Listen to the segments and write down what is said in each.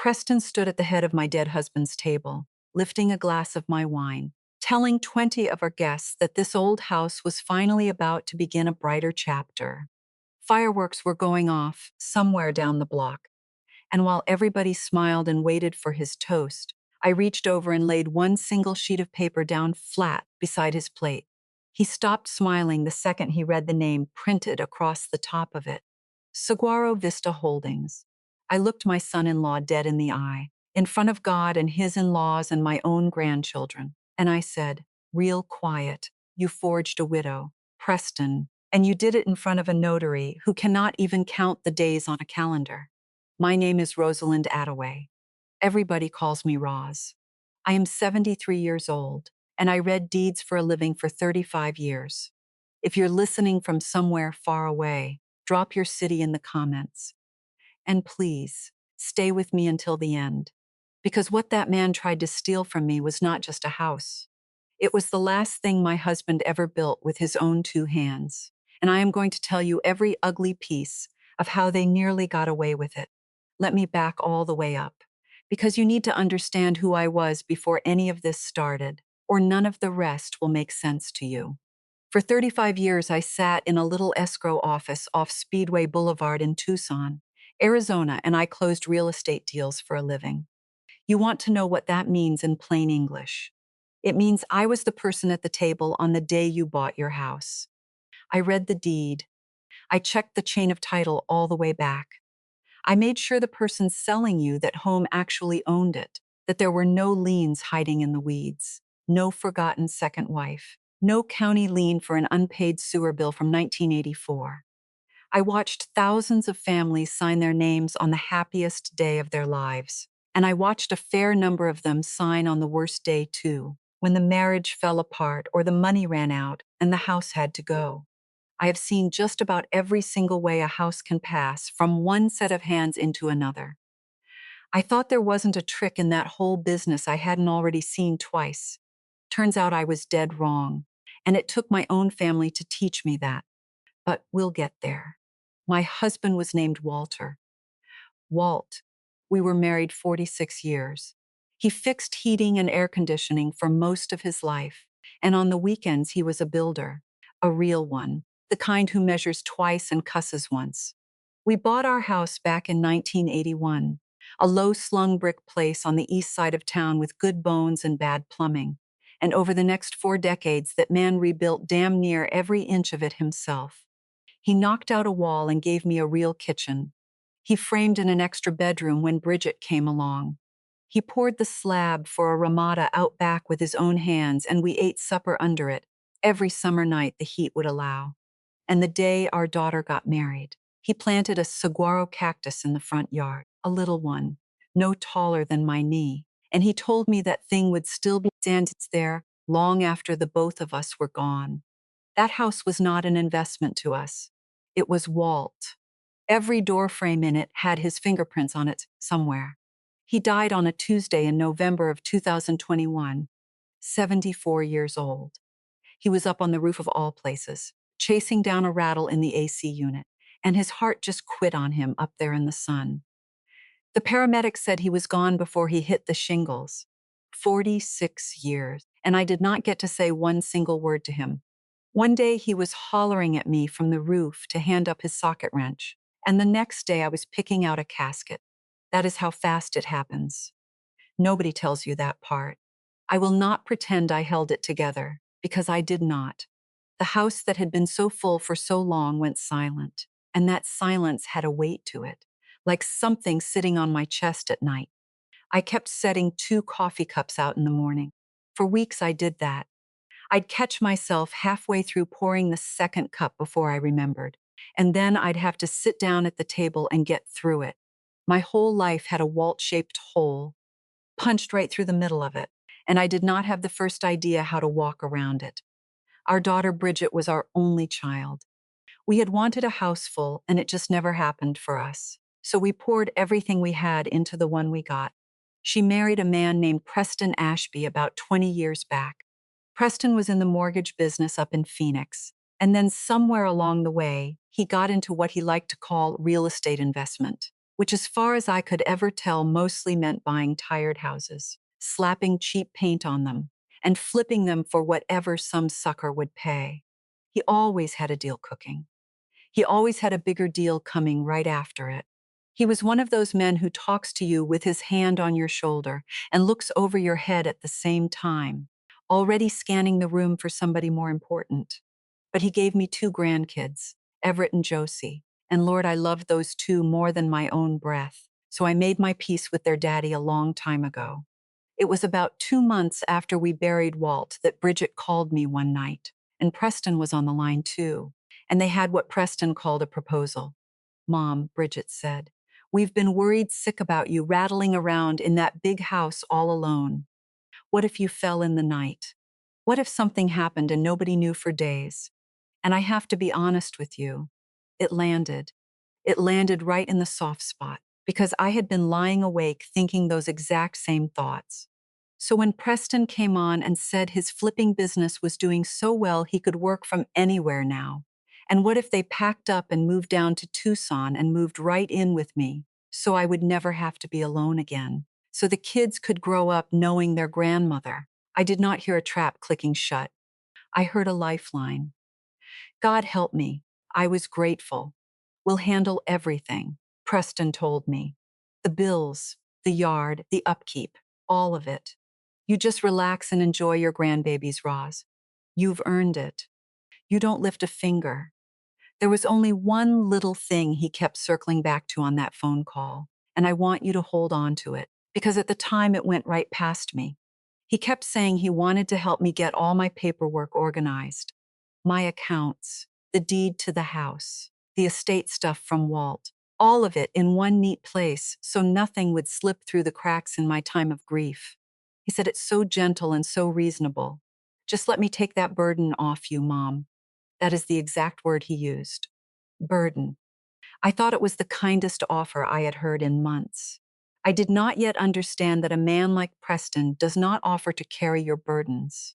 Preston stood at the head of my dead husband's table, lifting a glass of my wine, telling 20 of our guests that this old house was finally about to begin a brighter chapter. Fireworks were going off somewhere down the block, and while everybody smiled and waited for his toast, I reached over and laid one single sheet of paper down flat beside his plate. He stopped smiling the second he read the name printed across the top of it. Saguaro Vista Holdings. I looked my son-in-law dead in the eye, in front of God and his in-laws and my own grandchildren, and I said, real quiet, you forged a widow, Preston, and you did it in front of a notary who cannot even count the days on a calendar. My name is Rosalind Attaway. Everybody calls me Roz. I am 73 years old, and I read deeds for a living for 35 years. If you're listening from somewhere far away, drop your city in the comments. And please, stay with me until the end. Because what that man tried to steal from me was not just a house. It was the last thing my husband ever built with his own two hands. And I am going to tell you every ugly piece of how they nearly got away with it. Let me back all the way up. Because you need to understand who I was before any of this started, or none of the rest will make sense to you. For 35 years, I sat in a little escrow office off Speedway Boulevard in Tucson, Arizona, and I closed real estate deals for a living. You want to know what that means in plain English. It means I was the person at the table on the day you bought your house. I read the deed. I checked the chain of title all the way back. I made sure the person selling you that home actually owned it, that there were no liens hiding in the weeds, no forgotten second wife, no county lien for an unpaid sewer bill from 1984. I watched thousands of families sign their names on the happiest day of their lives, and I watched a fair number of them sign on the worst day too, when the marriage fell apart or the money ran out and the house had to go. I have seen just about every single way a house can pass from one set of hands into another. I thought there wasn't a trick in that whole business I hadn't already seen twice. Turns out I was dead wrong, and it took my own family to teach me that. But we'll get there. My husband was named Walter. Walt. We were married 46 years. He fixed heating and air conditioning for most of his life, and on the weekends he was a builder, a real one, the kind who measures twice and cusses once. We bought our house back in 1981, a low-slung brick place on the east side of town with good bones and bad plumbing. And over the next 4 decades, that man rebuilt damn near every inch of it himself. He knocked out a wall and gave me a real kitchen. He framed in an extra bedroom when Bridget came along. He poured the slab for a ramada out back with his own hands, and we ate supper under it every summer night the heat would allow. And the day our daughter got married, he planted a saguaro cactus in the front yard, a little one, no taller than my knee, and he told me that thing would still be standing there long after the both of us were gone. That house was not an investment to us. It was Walt. Every door frame in it had his fingerprints on it somewhere. He died on a Tuesday in November of 2021, 74 years old. He was up on the roof of all places, chasing down a rattle in the AC unit, and his heart just quit on him up there in the sun. The paramedic said he was gone before he hit the shingles. 46 years, and I did not get to say one single word to him. One day he was hollering at me from the roof to hand up his socket wrench, and the next day I was picking out a casket. That is how fast it happens. Nobody tells you that part. I will not pretend I held it together, because I did not. The house that had been so full for so long went silent, and that silence had a weight to it, like something sitting on my chest at night. I kept setting 2 coffee cups out in the morning. For weeks I did that. I'd catch myself halfway through pouring the second cup before I remembered, and then I'd have to sit down at the table and get through it. My whole life had a Walt-shaped hole, punched right through the middle of it, and I did not have the first idea how to walk around it. Our daughter Bridget was our only child. We had wanted a house full, and it just never happened for us. So we poured everything we had into the one we got. She married a man named Preston Ashby about 20 years back. Preston was in the mortgage business up in Phoenix, and then somewhere along the way, he got into what he liked to call real estate investment. which, as far as I could ever tell, mostly meant buying tired houses, slapping cheap paint on them, and flipping them for whatever some sucker would pay. He always had a deal cooking. He always had a bigger deal coming right after it. He was one of those men who talks to you with his hand on your shoulder and looks over your head at the same time, already scanning the room for somebody more important. But he gave me two grandkids, Everett and Josie, and Lord, I loved those two more than my own breath, so I made my peace with their daddy a long time ago. It was about 2 months after we buried Walt that Bridget called me one night, and Preston was on the line too, and they had what Preston called a proposal. Mom, Bridget said, we've been worried sick about you rattling around in that big house all alone. What if you fell in the night? What if something happened and nobody knew for days? And I have to be honest with you. It landed. It landed right in the soft spot because I had been lying awake thinking those exact same thoughts. So when Preston came on and said his flipping business was doing so well he could work from anywhere now, and what if they packed up and moved down to Tucson and moved right in with me so I would never have to be alone again, so the kids could grow up knowing their grandmother? I did not hear a trap clicking shut. I heard a lifeline. God help me. I was grateful. We'll handle everything, Preston told me. The bills, the yard, the upkeep, all of it. You just relax and enjoy your grandbabies, Roz. You've earned it. You don't lift a finger. There was only one little thing he kept circling back to on that phone call, and I want you to hold on to it, because at the time it went right past me. He kept saying he wanted to help me get all my paperwork organized. My accounts, the deed to the house, the estate stuff from Walt, all of it in one neat place so nothing would slip through the cracks in my time of grief. He said it's so gentle and so reasonable. Just let me take that burden off you, Mom. That is the exact word he used. Burden. I thought it was the kindest offer I had heard in months. I did not yet understand that a man like Preston does not offer to carry your burdens.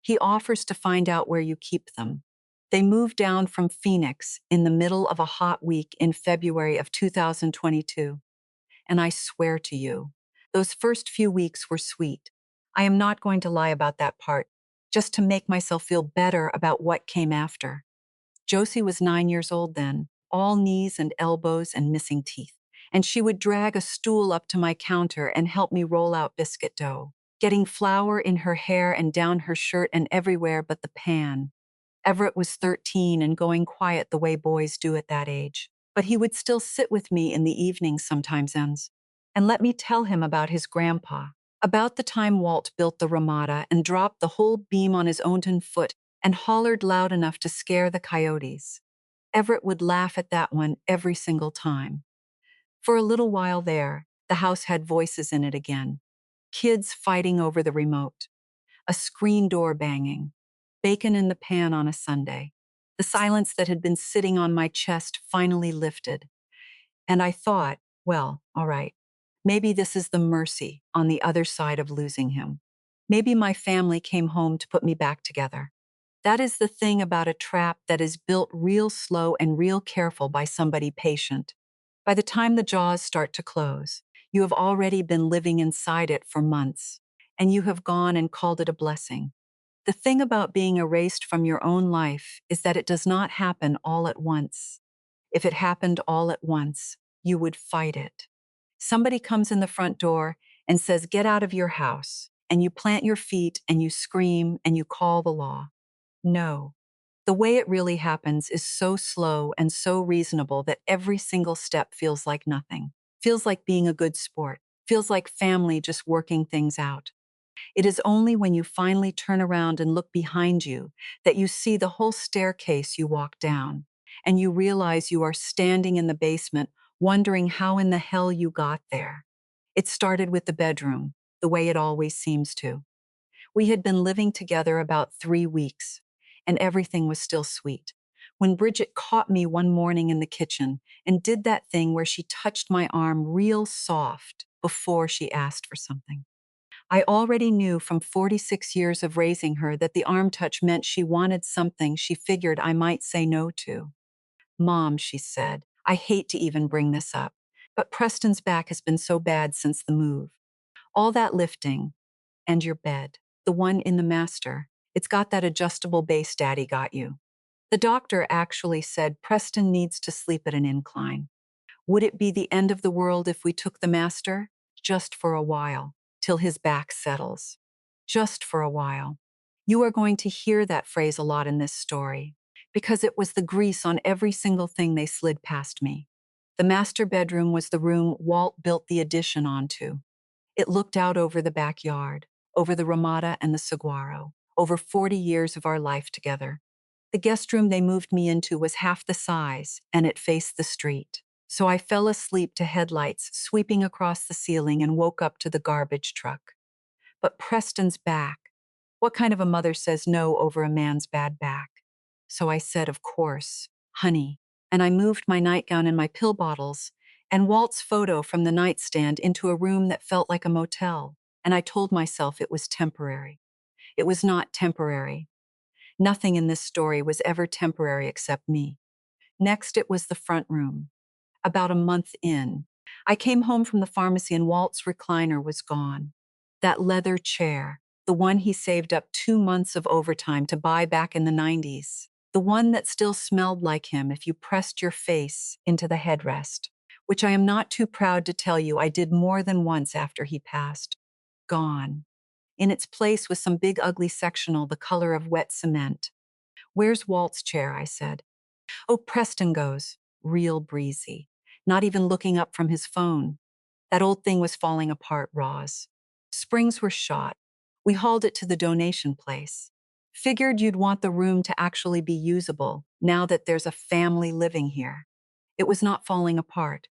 He offers to find out where you keep them. They moved down from Phoenix in the middle of a hot week in February of 2022. And I swear to you, those first few weeks were sweet. I am not going to lie about that part, just to make myself feel better about what came after. Josie was 9 years old then, all knees and elbows and missing teeth, and she would drag a stool up to my counter and help me roll out biscuit dough, getting flour in her hair and down her shirt and everywhere but the pan. Everett was 13 and going quiet the way boys do at that age, but he would still sit with me in the evenings sometimes and let me tell him about his grandpa, about the time Walt built the Ramada and dropped the whole beam on his own foot and hollered loud enough to scare the coyotes. Everett would laugh at that one every single time. For a little while there, the house had voices in it again. Kids fighting over the remote, a screen door banging, bacon in the pan on a Sunday. The silence that had been sitting on my chest finally lifted. And I thought, well, all right, maybe this is the mercy on the other side of losing him. Maybe my family came home to put me back together. That is the thing about a trap that is built real slow and real careful by somebody patient. By the time the jaws start to close, you have already been living inside it for months, and you have gone and called it a blessing. The thing about being erased from your own life is that it does not happen all at once. If it happened all at once, you would fight it. Somebody comes in the front door and says, "Get out of your house," and you plant your feet and you scream and you call the law. No. The way it really happens is so slow and so reasonable that every single step feels like nothing, feels like being a good sport, feels like family just working things out. It is only when you finally turn around and look behind you that you see the whole staircase you walked down, and you realize you are standing in the basement wondering how in the hell you got there. It started with the bedroom, the way it always seems to. We had been living together about 3 weeks, and everything was still sweet. When Bridget caught me one morning in the kitchen and did that thing where she touched my arm real soft before she asked for something. I already knew from 46 years of raising her that the arm touch meant she wanted something she figured I might say no to. "Mom," she said, "I hate to even bring this up, But Preston's back has been so bad since the move. All that lifting, and your bed, the one in the master, it's got that adjustable base Daddy got you. The doctor actually said Preston needs to sleep at an incline. Would it be the end of the world if we took the master? Just for a while, till his back settles. Just for a while. You are going to hear that phrase a lot in this story, because it was the grease on every single thing they slid past me. The master bedroom was the room Walt built the addition onto. It looked out over the backyard, over the Ramada and the saguaro, over 40 years of our life together. The guest room they moved me into was half the size, and it faced the street. So I fell asleep to headlights sweeping across the ceiling and woke up to the garbage truck. But Preston's back. What kind of a mother says no over a man's bad back? So I said, of course, honey, and I moved my nightgown and my pill bottles and Walt's photo from the nightstand into a room that felt like a motel, and I told myself it was temporary. It was not temporary. Nothing in this story was ever temporary except me. Next, it was the front room. About a month in, I came home from the pharmacy and Walt's recliner was gone. That leather chair, the one he saved up 2 months of overtime to buy back in the 90s, the one that still smelled like him if you pressed your face into the headrest, which I am not too proud to tell you I did more than once after he passed. Gone. In its place was some big ugly sectional the color of wet cement. Where's Walt's chair? I said. Oh, Preston goes, real breezy, not even looking up from his phone. That old thing was falling apart, Roz. Springs were shot. We hauled it to the donation place. Figured you'd want the room to actually be usable now that there's a family living here. It was not falling apart.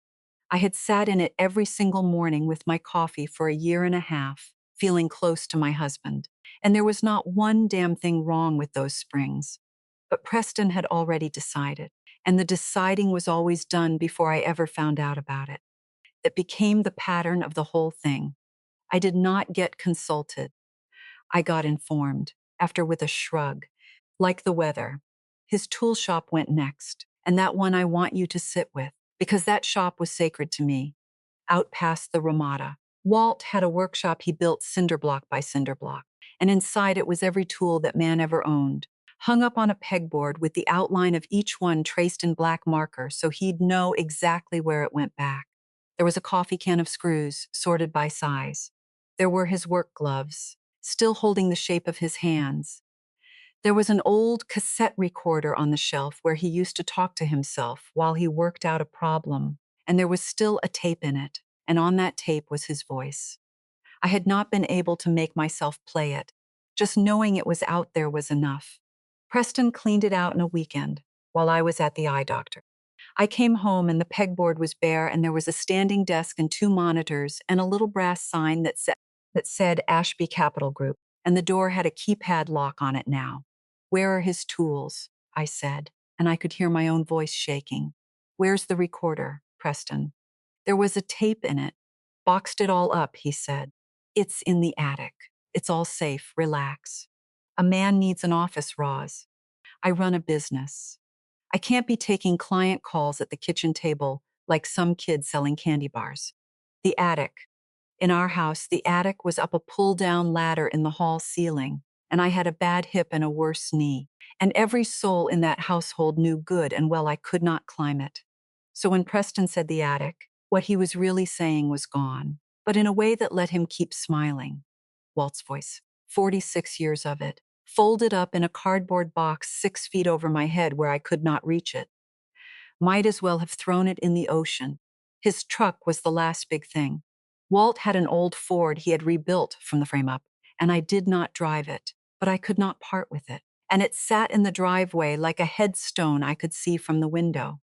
I had sat in it every single morning with my coffee for a year and a half, feeling close to my husband. And there was not one damn thing wrong with those springs. But Preston had already decided, and the deciding was always done before I ever found out about it. It became the pattern of the whole thing. I did not get consulted. I got informed, after with a shrug, like the weather. His tool shop went next, and that one I want you to sit with, because that shop was sacred to me. Out past the Ramada, Walt had a workshop he built cinder block by cinder block, and inside it was every tool that man ever owned, hung up on a pegboard with the outline of each one traced in black marker so he'd know exactly where it went back. There was a coffee can of screws, sorted by size. There were his work gloves, still holding the shape of his hands. There was an old cassette recorder on the shelf where he used to talk to himself while he worked out a problem, and there was still a tape in it, and on that tape was his voice. I had not been able to make myself play it. Just knowing it was out there was enough. Preston cleaned it out in a weekend while I was at the eye doctor. I came home and the pegboard was bare and there was a standing desk and 2 monitors and a little brass sign that said Ashby Capital Group, and the door had a keypad lock on it now. Where are his tools? I said, and I could hear my own voice shaking. Where's the recorder, Preston? There was a tape in it. Boxed it all up, he said. It's in the attic. It's all safe, relax. A man needs an office, Roz. I run a business. I can't be taking client calls at the kitchen table like some kid selling candy bars. The attic. In our house, the attic was up a pull-down ladder in the hall ceiling, and I had a bad hip and a worse knee, and every soul in that household knew good and well I could not climb it. So when Preston said the attic, what he was really saying was gone, but in a way that let him keep smiling. Walt's voice, 46 years of it, folded up in a cardboard box 6 feet over my head where I could not reach it. Might as well have thrown it in the ocean. His truck was the last big thing. Walt had an old Ford he had rebuilt from the frame up, and I did not drive it, but I could not part with it. And it sat in the driveway like a headstone I could see from the window.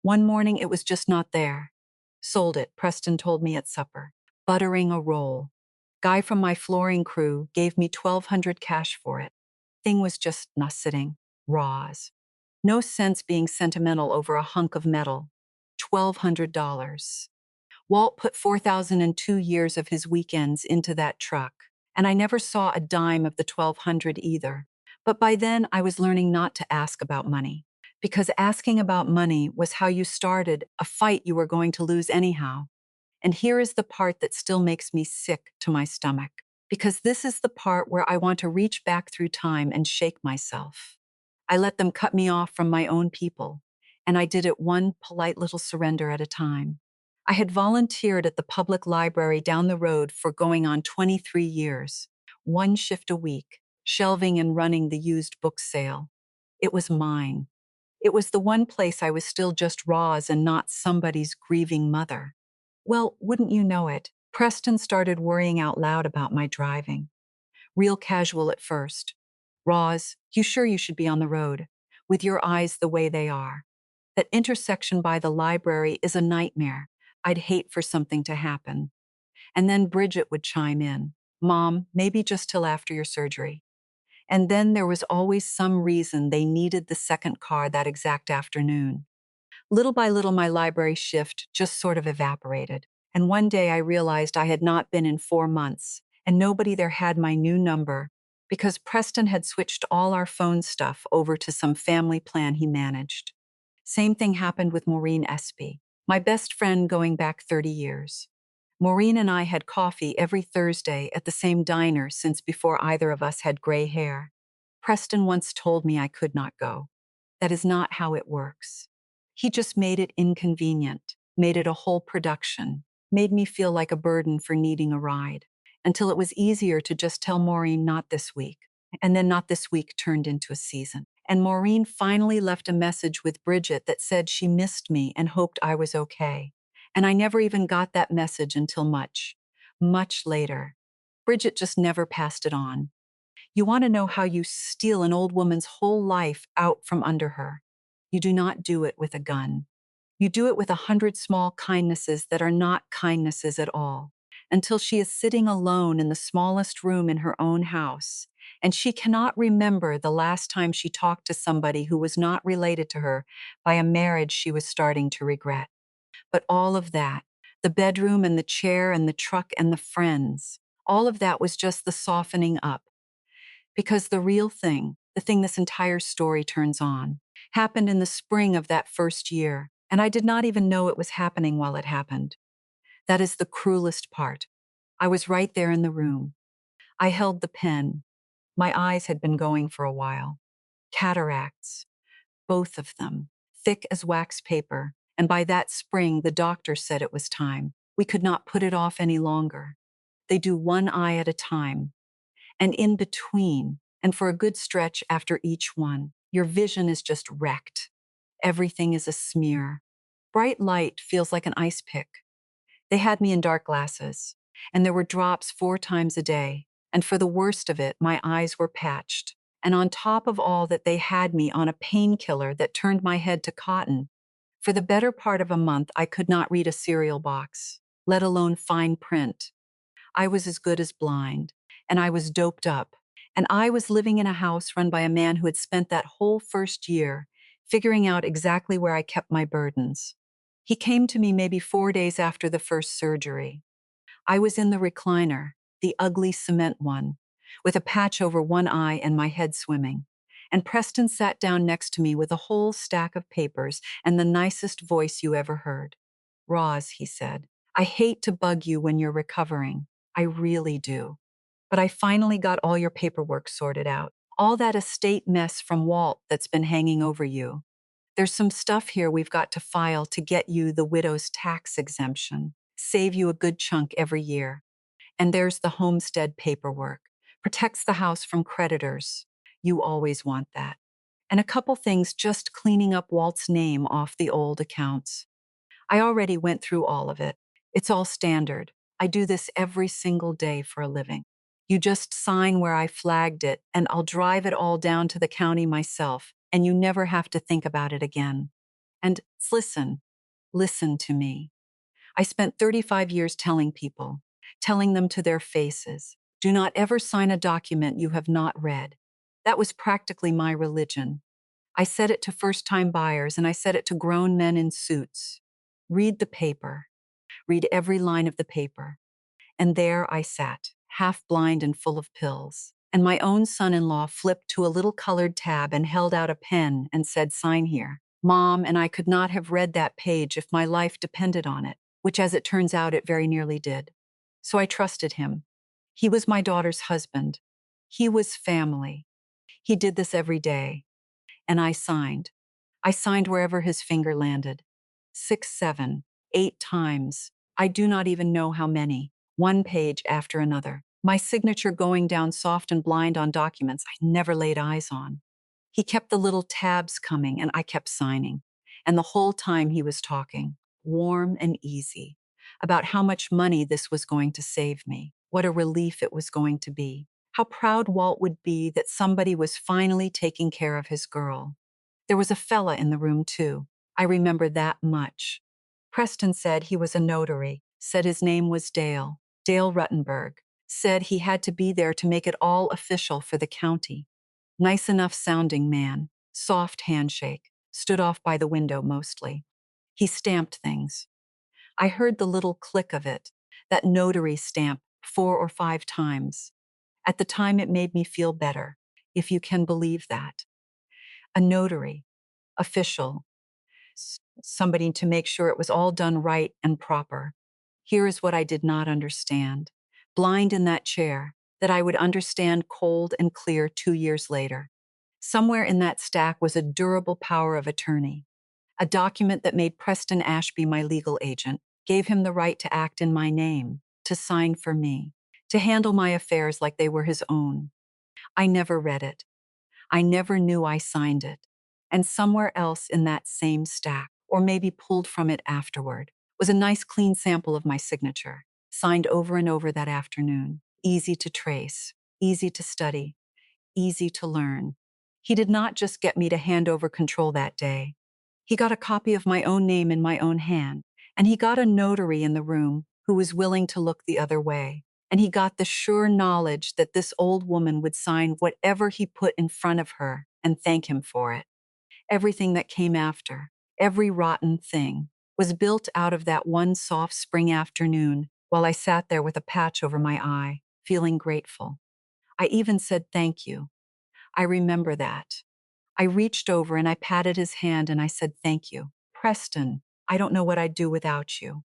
One morning it was just not there. Sold it, Preston told me at supper. Buttering a roll. Guy from my flooring crew gave me 1,200 cash for it. Thing was just not sitting. Raws. No sense being sentimental over a hunk of metal. $1,200. Walt put 4,002 years of his weekends into that truck, and I never saw a dime of the 1,200 either. But by then I was learning not to ask about money, because asking about money was how you started a fight you were going to lose anyhow. And here is the part that still makes me sick to my stomach, because this is the part where I want to reach back through time and shake myself. I let them cut me off from my own people, and I did it one polite little surrender at a time. I had volunteered at the public library down the road for going on 23 years, one shift a week, shelving and running the used book sale. It was mine. It was the one place I was still just Roz and not somebody's grieving mother. Well, wouldn't you know it, Preston started worrying out loud about my driving. Real casual at first. Roz, you sure you should be on the road, with your eyes the way they are? That intersection by the library is a nightmare. I'd hate for something to happen. And then Bridget would chime in. Mom, maybe just till after your surgery. And then there was always some reason they needed the second car that exact afternoon. Little by little, my library shift just sort of evaporated. And one day I realized I had not been in 4 months, and nobody there had my new number because Preston had switched all our phone stuff over to some family plan he managed. Same thing happened with Maureen Espy, my best friend going back 30 years. Maureen and I had coffee every Thursday at the same diner since before either of us had gray hair. Preston once told me I could not go. That is not how it works. He just made it inconvenient, made it a whole production, made me feel like a burden for needing a ride, until it was easier to just tell Maureen not this week. And then not this week turned into a season. And Maureen finally left a message with Bridget that said she missed me and hoped I was okay. And I never even got that message until much, much later. Bridget just never passed it on. You want to know how you steal an old woman's whole life out from under her. You do not do it with a gun. You do it with 100 small kindnesses that are not kindnesses at all, until she is sitting alone in the smallest room in her own house, and she cannot remember the last time she talked to somebody who was not related to her by a marriage she was starting to regret. But all of that, the bedroom and the chair and the truck and the friends, all of that was just the softening up. Because the real thing, the thing this entire story turns on, happened in the spring of that first year, and I did not even know it was happening while it happened. That is the cruelest part. I was right there in the room. I held the pen. My eyes had been going for a while. Cataracts, both of them, thick as wax paper, and by that spring the doctor said it was time. We could not put it off any longer. They do one eye at a time, and in between, and for a good stretch after each one, your vision is just wrecked. Everything is a smear. Bright light feels like an ice pick. They had me in dark glasses, and there were drops 4 times a day, and for the worst of it, my eyes were patched. And on top of all that, they had me on a painkiller that turned my head to cotton. For the better part of a month, I could not read a cereal box, let alone fine print. I was as good as blind, and I was doped up, and I was living in a house run by a man who had spent that whole first year figuring out exactly where I kept my burdens. He came to me maybe 4 days after the first surgery. I was in the recliner, the ugly cement one, with a patch over one eye and my head swimming. And Preston sat down next to me with a whole stack of papers and the nicest voice you ever heard. Roz, he said, I hate to bug you when you're recovering. I really do. But I finally got all your paperwork sorted out. All that estate mess from Walt that's been hanging over you. There's some stuff here we've got to file to get you the widow's tax exemption, save you a good chunk every year. And there's the homestead paperwork. Protects the house from creditors. You always want that. And a couple things just cleaning up Walt's name off the old accounts. I already went through all of it. It's all standard. I do this every single day for a living. You just sign where I flagged it, and I'll drive it all down to the county myself, and you never have to think about it again. And listen to me. I spent 35 years telling people, telling them to their faces, do not ever sign a document you have not read. That was practically my religion. I said it to first-time buyers, and I said it to grown men in suits. Read the paper. Read every line of the paper. And there I sat, half blind and full of pills. And my own son-in-law flipped to a little colored tab and held out a pen and said, "Sign here." Mom and I could not have read that page if my life depended on it, which as it turns out, it very nearly did. So I trusted him. He was my daughter's husband. He was family. He did this every day. And I signed. I signed wherever his finger landed. 6, 7, 8 times. I do not even know how many. One page after another. My signature going down soft and blind on documents I never laid eyes on. He kept the little tabs coming and I kept signing. And the whole time he was talking, warm and easy, about how much money this was going to save me, what a relief it was going to be, how proud Walt would be that somebody was finally taking care of his girl. There was a fella in the room too. I remember that much. Preston said he was a notary, said his name was Dale, Dale Ruttenberg, said he had to be there to make it all official for the county. Nice enough sounding man, soft handshake, stood off by the window mostly. He stamped things. I heard the little click of it, that notary stamp 4 or 5 times. At the time it made me feel better, if you can believe that. A notary, official, somebody to make sure it was all done right and proper. Here is what I did not understand. Blind in that chair, that I would understand cold and clear 2 years later. Somewhere in that stack was a durable power of attorney, a document that made Preston Ashby my legal agent, gave him the right to act in my name, to sign for me, to handle my affairs like they were his own. I never read it. I never knew I signed it. And somewhere else in that same stack, or maybe pulled from it afterward, was a nice clean sample of my signature, signed over and over that afternoon, easy to trace, easy to study, easy to learn. He did not just get me to hand over control that day. He got a copy of my own name in my own hand, and he got a notary in the room who was willing to look the other way. And he got the sure knowledge that this old woman would sign whatever he put in front of her and thank him for it. Everything that came after, every rotten thing, was built out of that one soft spring afternoon while I sat there with a patch over my eye, feeling grateful. I even said thank you. I remember that. I reached over and I patted his hand and I said, "Thank you. Preston, I don't know what I'd do without you."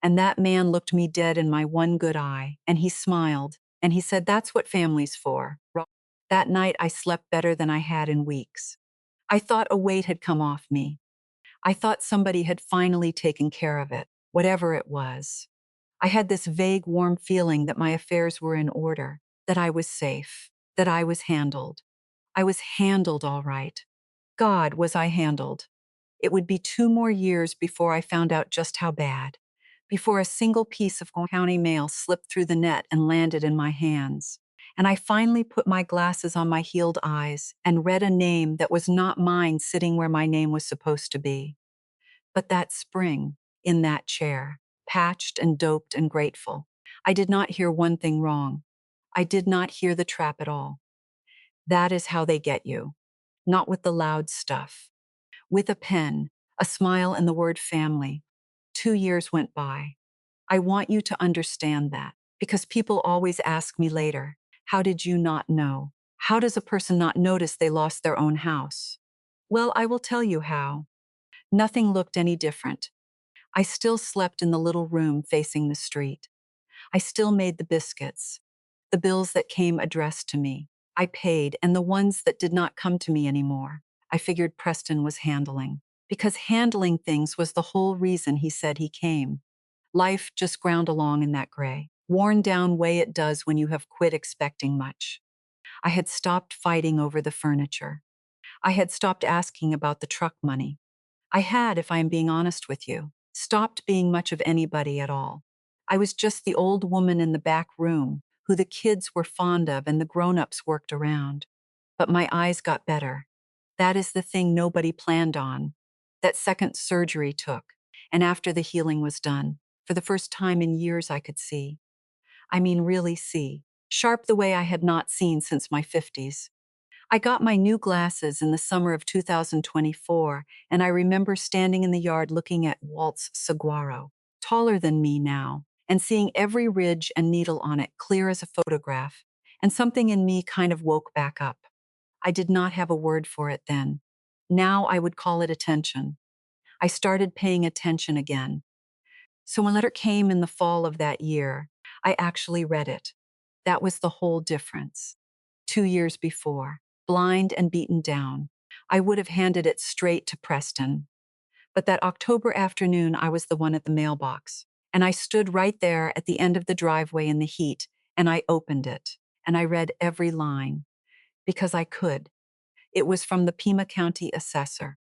And that man looked me dead in my one good eye, and he smiled, and he said, "That's what family's for." That night I slept better than I had in weeks. I thought a weight had come off me. I thought somebody had finally taken care of it, whatever it was. I had this vague, warm feeling that my affairs were in order, that I was safe, that I was handled. I was handled all right. God, was I handled. It would be 2 more years before I found out just how bad, before a single piece of county mail slipped through the net and landed in my hands. And I finally put my glasses on my healed eyes and read a name that was not mine sitting where my name was supposed to be. But that spring, in that chair, patched and doped and grateful, I did not hear one thing wrong. I did not hear the trap at all. That is how they get you. Not with the loud stuff. With a pen, a smile, and the word family. 2 years went by. I want you to understand that, because people always ask me later, how did you not know? How does a person not notice they lost their own house? Well, I will tell you how. Nothing looked any different. I still slept in the little room facing the street. I still made the biscuits. The bills that came addressed to me, I paid, and the ones that did not come to me anymore, I figured Preston was handling. Because handling things was the whole reason he said he came. Life just ground along in that gray, worn down way it does when you have quit expecting much. I had stopped fighting over the furniture. I had stopped asking about the truck money. I had, if I am being honest with you, stopped being much of anybody at all. I was just the old woman in the back room who the kids were fond of and the grown-ups worked around. But my eyes got better. That is the thing nobody planned on. That second surgery took, and after the healing was done, for the first time in years I could see. I mean really see. Sharp the way I had not seen since my 50s. I got my new glasses in the summer of 2024, and I remember standing in the yard looking at Walt's saguaro, taller than me now, and seeing every ridge and needle on it clear as a photograph, And something in me kind of woke back up. I did not have a word for it then. Now I would call it attention. I started paying attention again. So when a letter came in the fall of that year, I actually read it. That was the whole difference. 2 years before, blind and beaten down, I would have handed it straight to Preston. But that October afternoon, I was the one at the mailbox. And I stood right there at the end of the driveway in the heat, and I opened it, and I read every line. Because I could. It was from the Pima County assessor.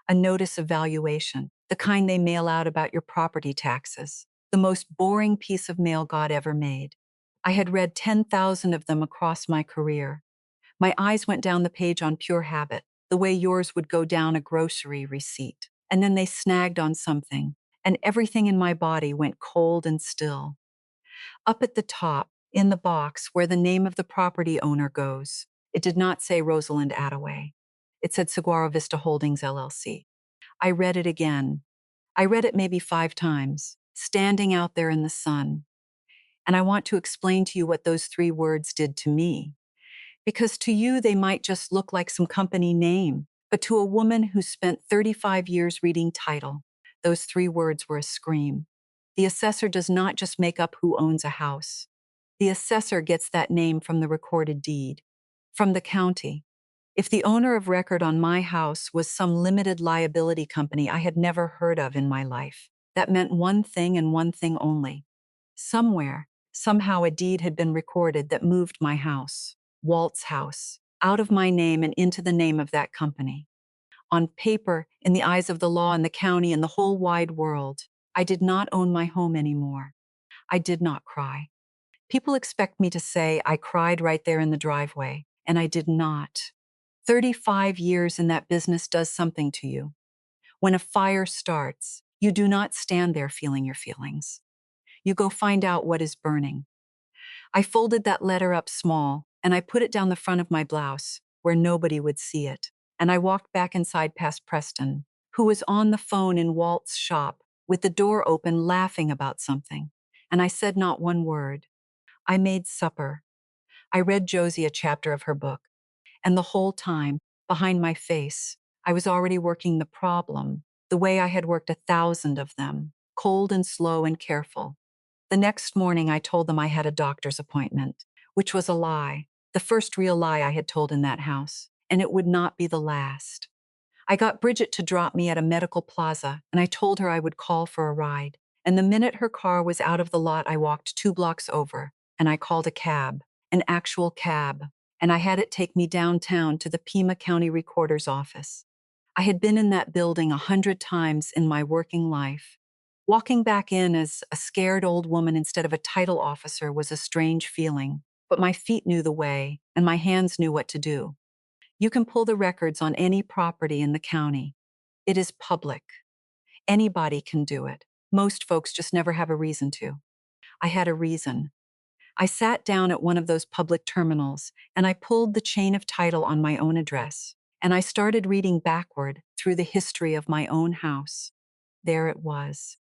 A notice of valuation, the kind they mail out about your property taxes. The most boring piece of mail God ever made. I had read 10,000 of them across my career. My eyes went down the page on pure habit, the way yours would go down a grocery receipt. And then they snagged on something, and everything in my body went cold and still. Up at the top, in the box where the name of the property owner goes, it did not say Rosalind Attaway. It said Saguaro Vista Holdings, LLC. I read it again. I read it maybe 5 times, standing out there in the sun. And I want to explain to you what those 3 words did to me. Because to you, they might just look like some company name, but to a woman who spent 35 years reading title, those 3 words were a scream. The assessor does not just make up who owns a house. The assessor gets that name from the recorded deed, from the county. If the owner of record on my house was some limited liability company I had never heard of in my life, that meant one thing and one thing only. Somewhere, somehow a deed had been recorded that moved my house, Walt's house, out of my name and into the name of that company. On paper, in the eyes of the law and the county and the whole wide world, I did not own my home anymore. I did not cry. People expect me to say I cried right there in the driveway, and I did not. 35 years in that business does something to you. When a fire starts, you do not stand there feeling your feelings. You go find out what is burning. I folded that letter up small, and I put it down the front of my blouse, where nobody would see it. And I walked back inside past Preston, who was on the phone in Walt's shop, with the door open laughing about something. And I said not one word. I made supper. I read Josie a chapter of her book. And the whole time, behind my face, I was already working the problem, the way I had worked 1,000 of them, cold and slow and careful. The next morning, I told them I had a doctor's appointment, which was a lie, the first real lie I had told in that house, and it would not be the last. I got Bridget to drop me at a medical plaza, and I told her I would call for a ride. And the minute her car was out of the lot, I walked 2 blocks over, and I called a cab, an actual cab, and I had it take me downtown to the Pima County Recorder's office. I had been in that building 100 times in my working life. Walking back in as a scared old woman instead of a title officer was a strange feeling, but my feet knew the way, and my hands knew what to do. You can pull the records on any property in the county. It is public. Anybody can do it. Most folks just never have a reason to. I had a reason. I sat down at one of those public terminals, and I pulled the chain of title on my own address, and I started reading backward through the history of my own house. There it was,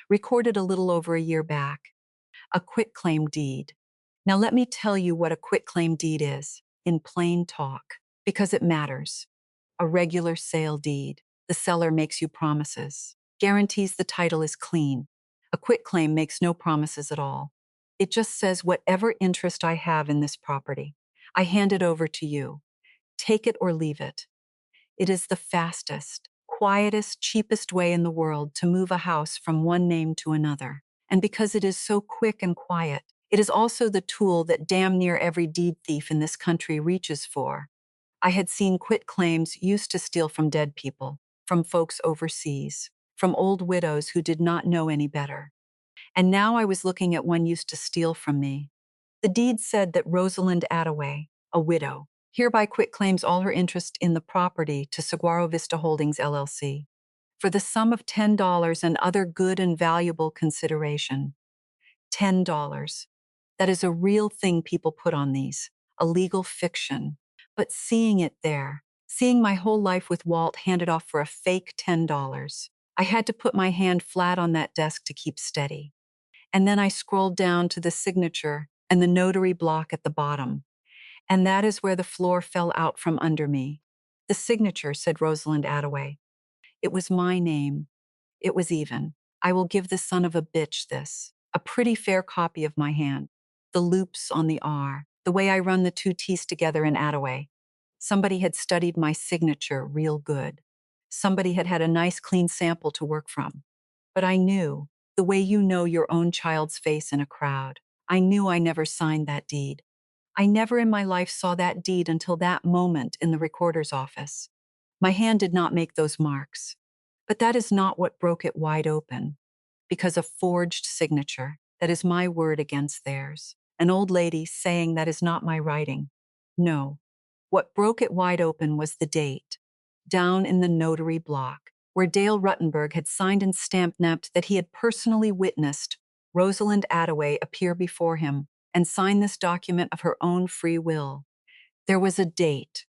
recorded a little over a year back, a quitclaim deed. Now let me tell you what a quitclaim deed is, in plain talk, because it matters. A regular sale deed. The seller makes you promises, guarantees the title is clean. A quitclaim makes no promises at all. It just says whatever interest I have in this property, I hand it over to you. Take it or leave it. It is the fastest, quietest, cheapest way in the world to move a house from one name to another. And because it is so quick and quiet, it is also the tool that damn near every deed thief in this country reaches for. I had seen quitclaims used to steal from dead people, from folks overseas, from old widows who did not know any better. And now I was looking at one used to steal from me. The deed said that Rosalind Attaway, a widow, hereby quitclaims all her interest in the property to Saguaro Vista Holdings, LLC, for the sum of $10 and other good and valuable consideration. $10. That is a real thing people put on these, a legal fiction. But seeing it there, seeing my whole life with Walt handed off for a fake $10, I had to put my hand flat on that desk to keep steady. And then I scrolled down to the signature and the notary block at the bottom, And that is where the floor fell out from under me. The signature, said Rosalind Attaway. It was my name. It was even. I will give the son of a bitch this. A pretty fair copy of my hand. The loops on the R. The way I run the two T's together in Attaway. Somebody had studied my signature real good. Somebody had had a nice clean sample to work from. But I knew, the way you know your own child's face in a crowd, I knew I never signed that deed. I never in my life saw that deed until that moment in the recorder's office. My hand did not make those marks. But that is not what broke it wide open. Because a forged signature, that is my word against theirs. An old lady saying that is not my writing. No. What broke it wide open was the date. Down in the notary block, where Dale Ruttenberg had signed and stamped that he had personally witnessed Rosalind Attaway appear before him and sign this document of her own free will. There was a date,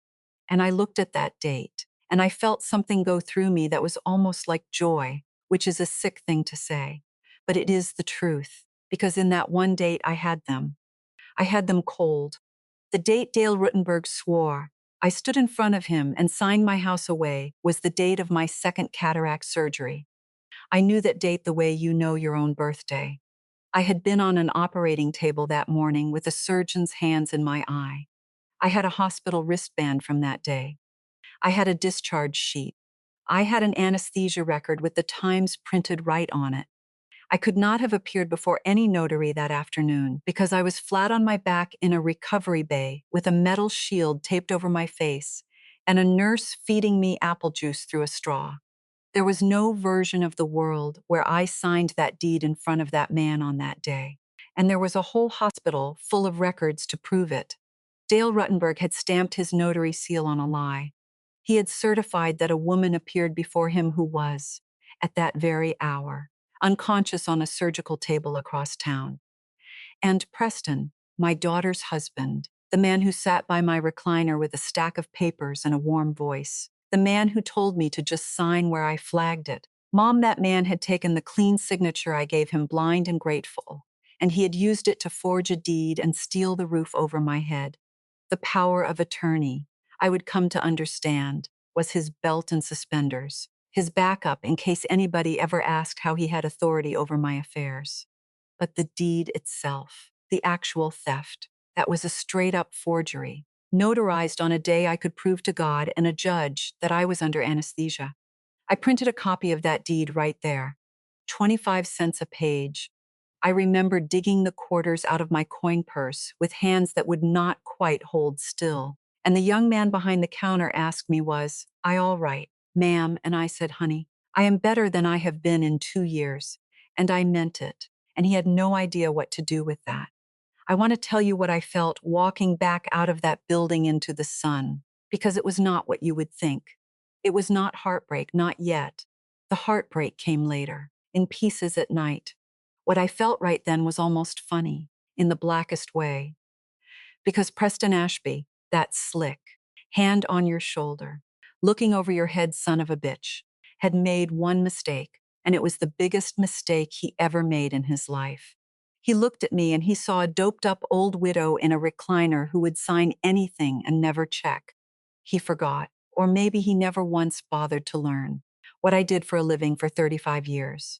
and I looked at that date, and I felt something go through me that was almost like joy, which is a sick thing to say. But it is the truth, because in that one date I had them. I had them cold. The date Dale Ruttenberg swore I stood in front of him and signed my house away was the date of my second cataract surgery. I knew that date the way you know your own birthday. I had been on an operating table that morning with a surgeon's hands in my eye. I had a hospital wristband from that day. I had a discharge sheet. I had an anesthesia record with the times printed right on it. I could not have appeared before any notary that afternoon because I was flat on my back in a recovery bay with a metal shield taped over my face and a nurse feeding me apple juice through a straw. There was no version of the world where I signed that deed in front of that man on that day, and there was a whole hospital full of records to prove it. Dale Ruttenberg had stamped his notary seal on a lie. He had certified that a woman appeared before him who was, at that very hour, unconscious on a surgical table across town. And Preston, my daughter's husband, the man who sat by my recliner with a stack of papers and a warm voice, the man who told me to just sign where I flagged it. Mom, that man had taken the clean signature I gave him blind and grateful, and he had used it to forge a deed and steal the roof over my head. The power of attorney, I would come to understand, was his belt and suspenders, his backup in case anybody ever asked how he had authority over my affairs. But the deed itself, the actual theft, that was a straight-up forgery, notarized on a day I could prove to God and a judge that I was under anesthesia. I printed a copy of that deed right there. 25 cents a page. I remember digging the quarters out of my coin purse with hands that would not quite hold still. And the young man behind the counter asked me, was I all right, ma'am? And I said, honey, I am better than I have been in 2 years. And I meant it. And he had no idea what to do with that. I want to tell you what I felt walking back out of that building into the sun, because it was not what you would think. It was not heartbreak, not yet. The heartbreak came later, in pieces at night. What I felt right then was almost funny, in the blackest way. Because Preston Ashby, that slick, hand on your shoulder, looking over your head son of a bitch, had made one mistake, and it was the biggest mistake he ever made in his life. He looked at me and he saw a doped-up old widow in a recliner who would sign anything and never check. He forgot, or maybe he never once bothered to learn, what I did for a living for 35 years.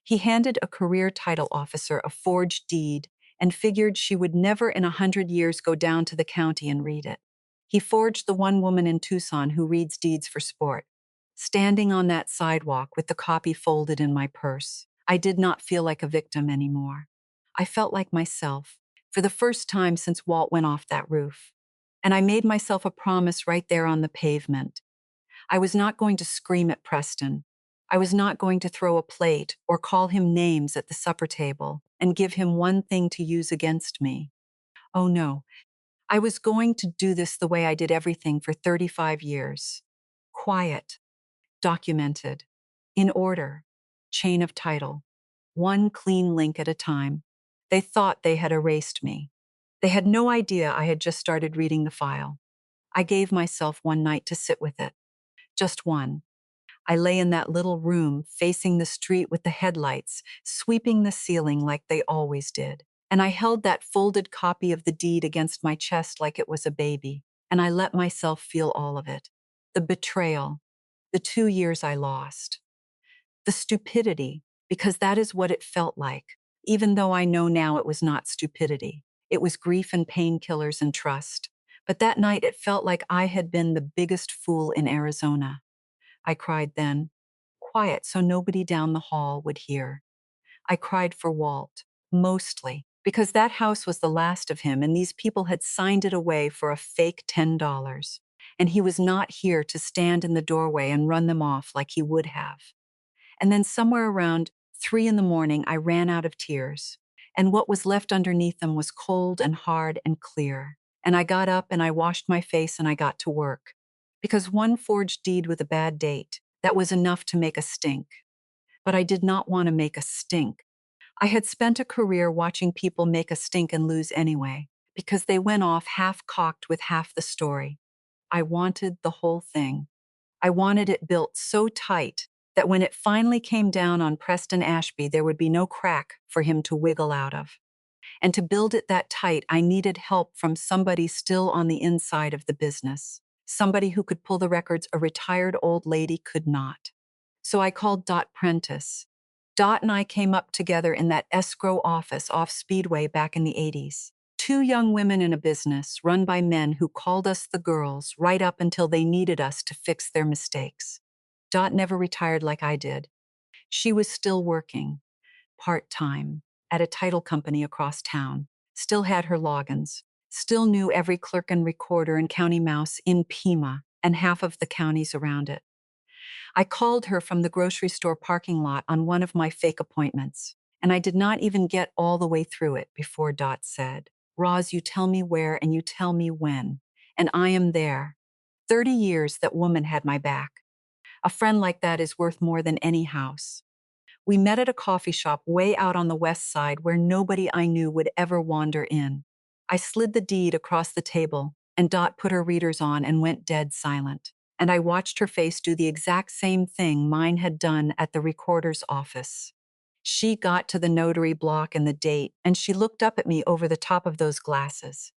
He handed a career title officer a forged deed and figured she would never in 100 years go down to the county and read it. He forged the one woman in Tucson who reads deeds for sport. Standing on that sidewalk with the copy folded in my purse, I did not feel like a victim anymore. I felt like myself, for the first time since Walt went off that roof. And I made myself a promise right there on the pavement. I was not going to scream at Preston. I was not going to throw a plate or call him names at the supper table and give him one thing to use against me. Oh no, I was going to do this the way I did everything for 35 years. Quiet, documented, in order, chain of title, one clean link at a time. They thought they had erased me. They had no idea I had just started reading the file. I gave myself one night to sit with it. Just one. I lay in that little room facing the street with the headlights sweeping the ceiling like they always did. And I held that folded copy of the deed against my chest like it was a baby, and I let myself feel all of it. The betrayal, the 2 years I lost, the stupidity, because that is what it felt like, even though I know now it was not stupidity. It was grief and painkillers and trust. But that night it felt like I had been the biggest fool in Arizona. I cried then, quiet so nobody down the hall would hear. I cried for Walt, mostly, because that house was the last of him and these people had signed it away for a fake $10. And he was not here to stand in the doorway and run them off like he would have. And then somewhere around 3 in the morning, I ran out of tears. And what was left underneath them was cold and hard and clear. And I got up and I washed my face and I got to work. Because one forged deed with a bad date, that was enough to make a stink. But I did not want to make a stink. I had spent a career watching people make a stink and lose anyway, because they went off half-cocked with half the story. I wanted the whole thing. I wanted it built so tight that when it finally came down on Preston Ashby, there would be no crack for him to wiggle out of. And to build it that tight, I needed help from somebody still on the inside of the business, somebody who could pull the records a retired old lady could not. So I called Dot Prentice. Dot and I came up together in that escrow office off Speedway back in the 80s. Two young women in a business run by men who called us the girls right up until they needed us to fix their mistakes. Dot never retired like I did. She was still working, part-time, at a title company across town, still had her logins, still knew every clerk and recorder and county mouse in Pima and half of the counties around it. I called her from the grocery store parking lot on one of my fake appointments, and I did not even get all the way through it before Dot said, "Roz, you tell me where and you tell me when, and I am there." 30 years that woman had my back. A friend like that is worth more than any house. We met at a coffee shop way out on the west side where nobody I knew would ever wander in. I slid the deed across the table, and Dot put her readers on and went dead silent. And I watched her face do the exact same thing mine had done at the recorder's office. She got to the notary block and the date, and she looked up at me over the top of those glasses.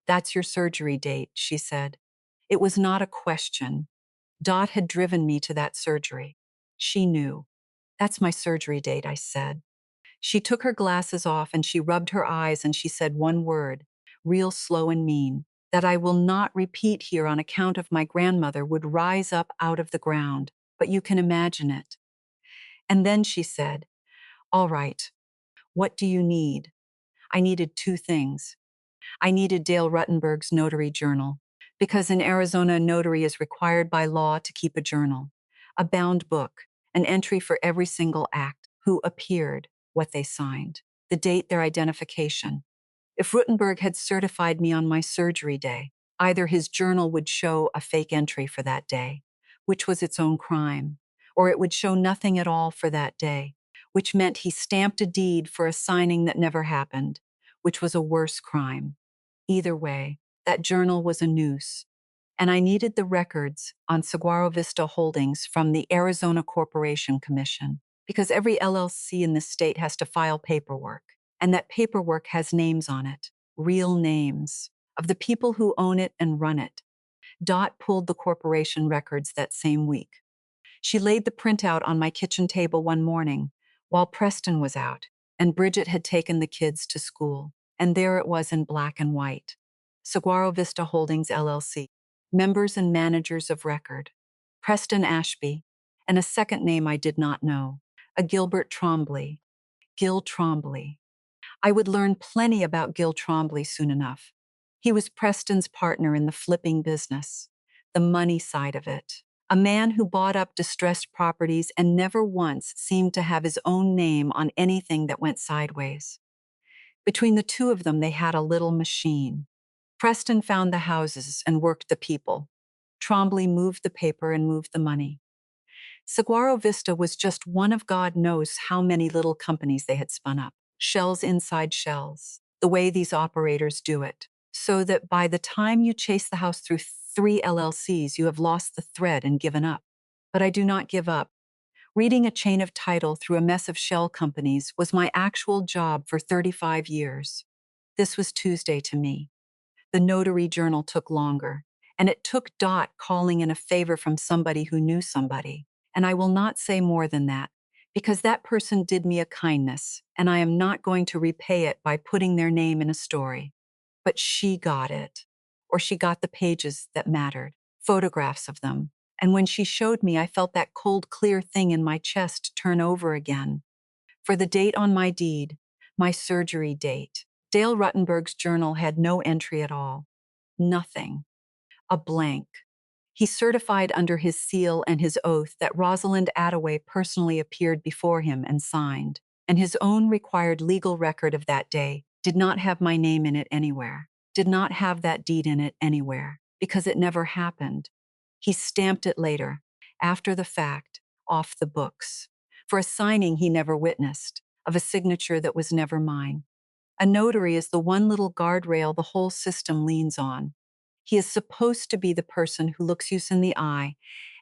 "That's your surgery date," she said. It was not a question. Dot had driven me to that surgery. She knew. "That's my surgery date," I said. She took her glasses off and she rubbed her eyes and she said one word, real slow and mean, that I will not repeat here on account of my grandmother would rise up out of the ground, but you can imagine it. And then she said, "All right, what do you need?" I needed two things. I needed Dale Ruttenberg's notary journal, because in Arizona, a notary is required by law to keep a journal, a bound book, an entry for every single act, who appeared, what they signed, the date, their identification. If Ruttenberg had certified me on my surgery day, either his journal would show a fake entry for that day, which was its own crime, or it would show nothing at all for that day, which meant he stamped a deed for a signing that never happened, which was a worse crime. Either way, that journal was a noose, and I needed the records on Saguaro Vista Holdings from the Arizona Corporation Commission, because every LLC in the state has to file paperwork, and that paperwork has names on it, real names, of the people who own it and run it. Dot pulled the corporation records that same week. She laid the printout on my kitchen table one morning while Preston was out, and Bridget had taken the kids to school. And there it was in black and white. Saguaro Vista Holdings, LLC. Members and managers of record. Preston Ashby, and a second name I did not know. A Gilbert Trombley. Gil Trombley. I would learn plenty about Gil Trombley soon enough. He was Preston's partner in the flipping business, the money side of it. A man who bought up distressed properties and never once seemed to have his own name on anything that went sideways. Between the two of them, they had a little machine. Preston found the houses and worked the people. Trombley moved the paper and moved the money. Saguaro Vista was just one of God knows how many little companies they had spun up. Shells inside shells, the way these operators do it, so that by the time you chase the house through 3 LLCs, you have lost the thread and given up. But I do not give up. Reading a chain of title through a mess of shell companies was my actual job for 35 years. This was Tuesday to me. The notary journal took longer, and it took Dot calling in a favor from somebody who knew somebody. And I will not say more than that, because that person did me a kindness, and I am not going to repay it by putting their name in a story. But she got it, or she got the pages that mattered, photographs of them. And when she showed me, I felt that cold, clear thing in my chest turn over again. For the date on my deed, my surgery date, Dale Ruttenberg's journal had no entry at all. Nothing. A blank. He certified under his seal and his oath that Rosalind Attaway personally appeared before him and signed, and his own required legal record of that day did not have my name in it anywhere, did not have that deed in it anywhere, because it never happened. He stamped it later, after the fact, off the books, for a signing he never witnessed, of a signature that was never mine. A notary is the one little guardrail the whole system leans on. He is supposed to be the person who looks you in the eye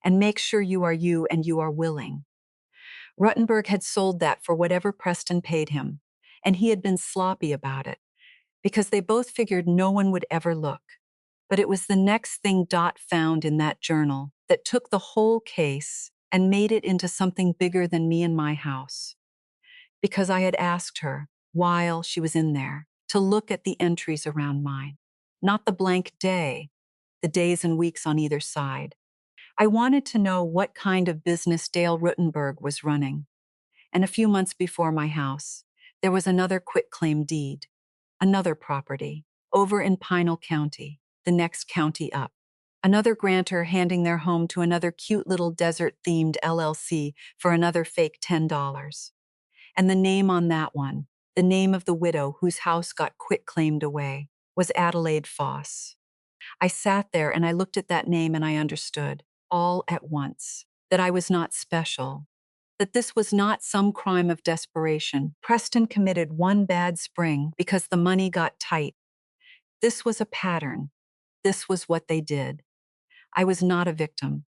and makes sure you are you and you are willing. Ruttenberg had sold that for whatever Preston paid him, and he had been sloppy about it, because they both figured no one would ever look. But it was the next thing Dot found in that journal that took the whole case and made it into something bigger than me and my house. Because I had asked her, while she was in there, to look at the entries around mine, not the blank day, the days and weeks on either side. I wanted to know what kind of business Dale Ruttenberg was running. And a few months before my house, there was another quitclaim deed, another property, over in Pinal County, the next county up. Another grantor handing their home to another cute little desert-themed LLC for another fake $10. And the name on that one, the name of the widow whose house got quitclaimed away, was Adelaide Foss. I sat there and I looked at that name and I understood, all at once, that I was not special, that this was not some crime of desperation. Preston committed one bad spring because the money got tight. This was a pattern. This was what they did. I was not a victim.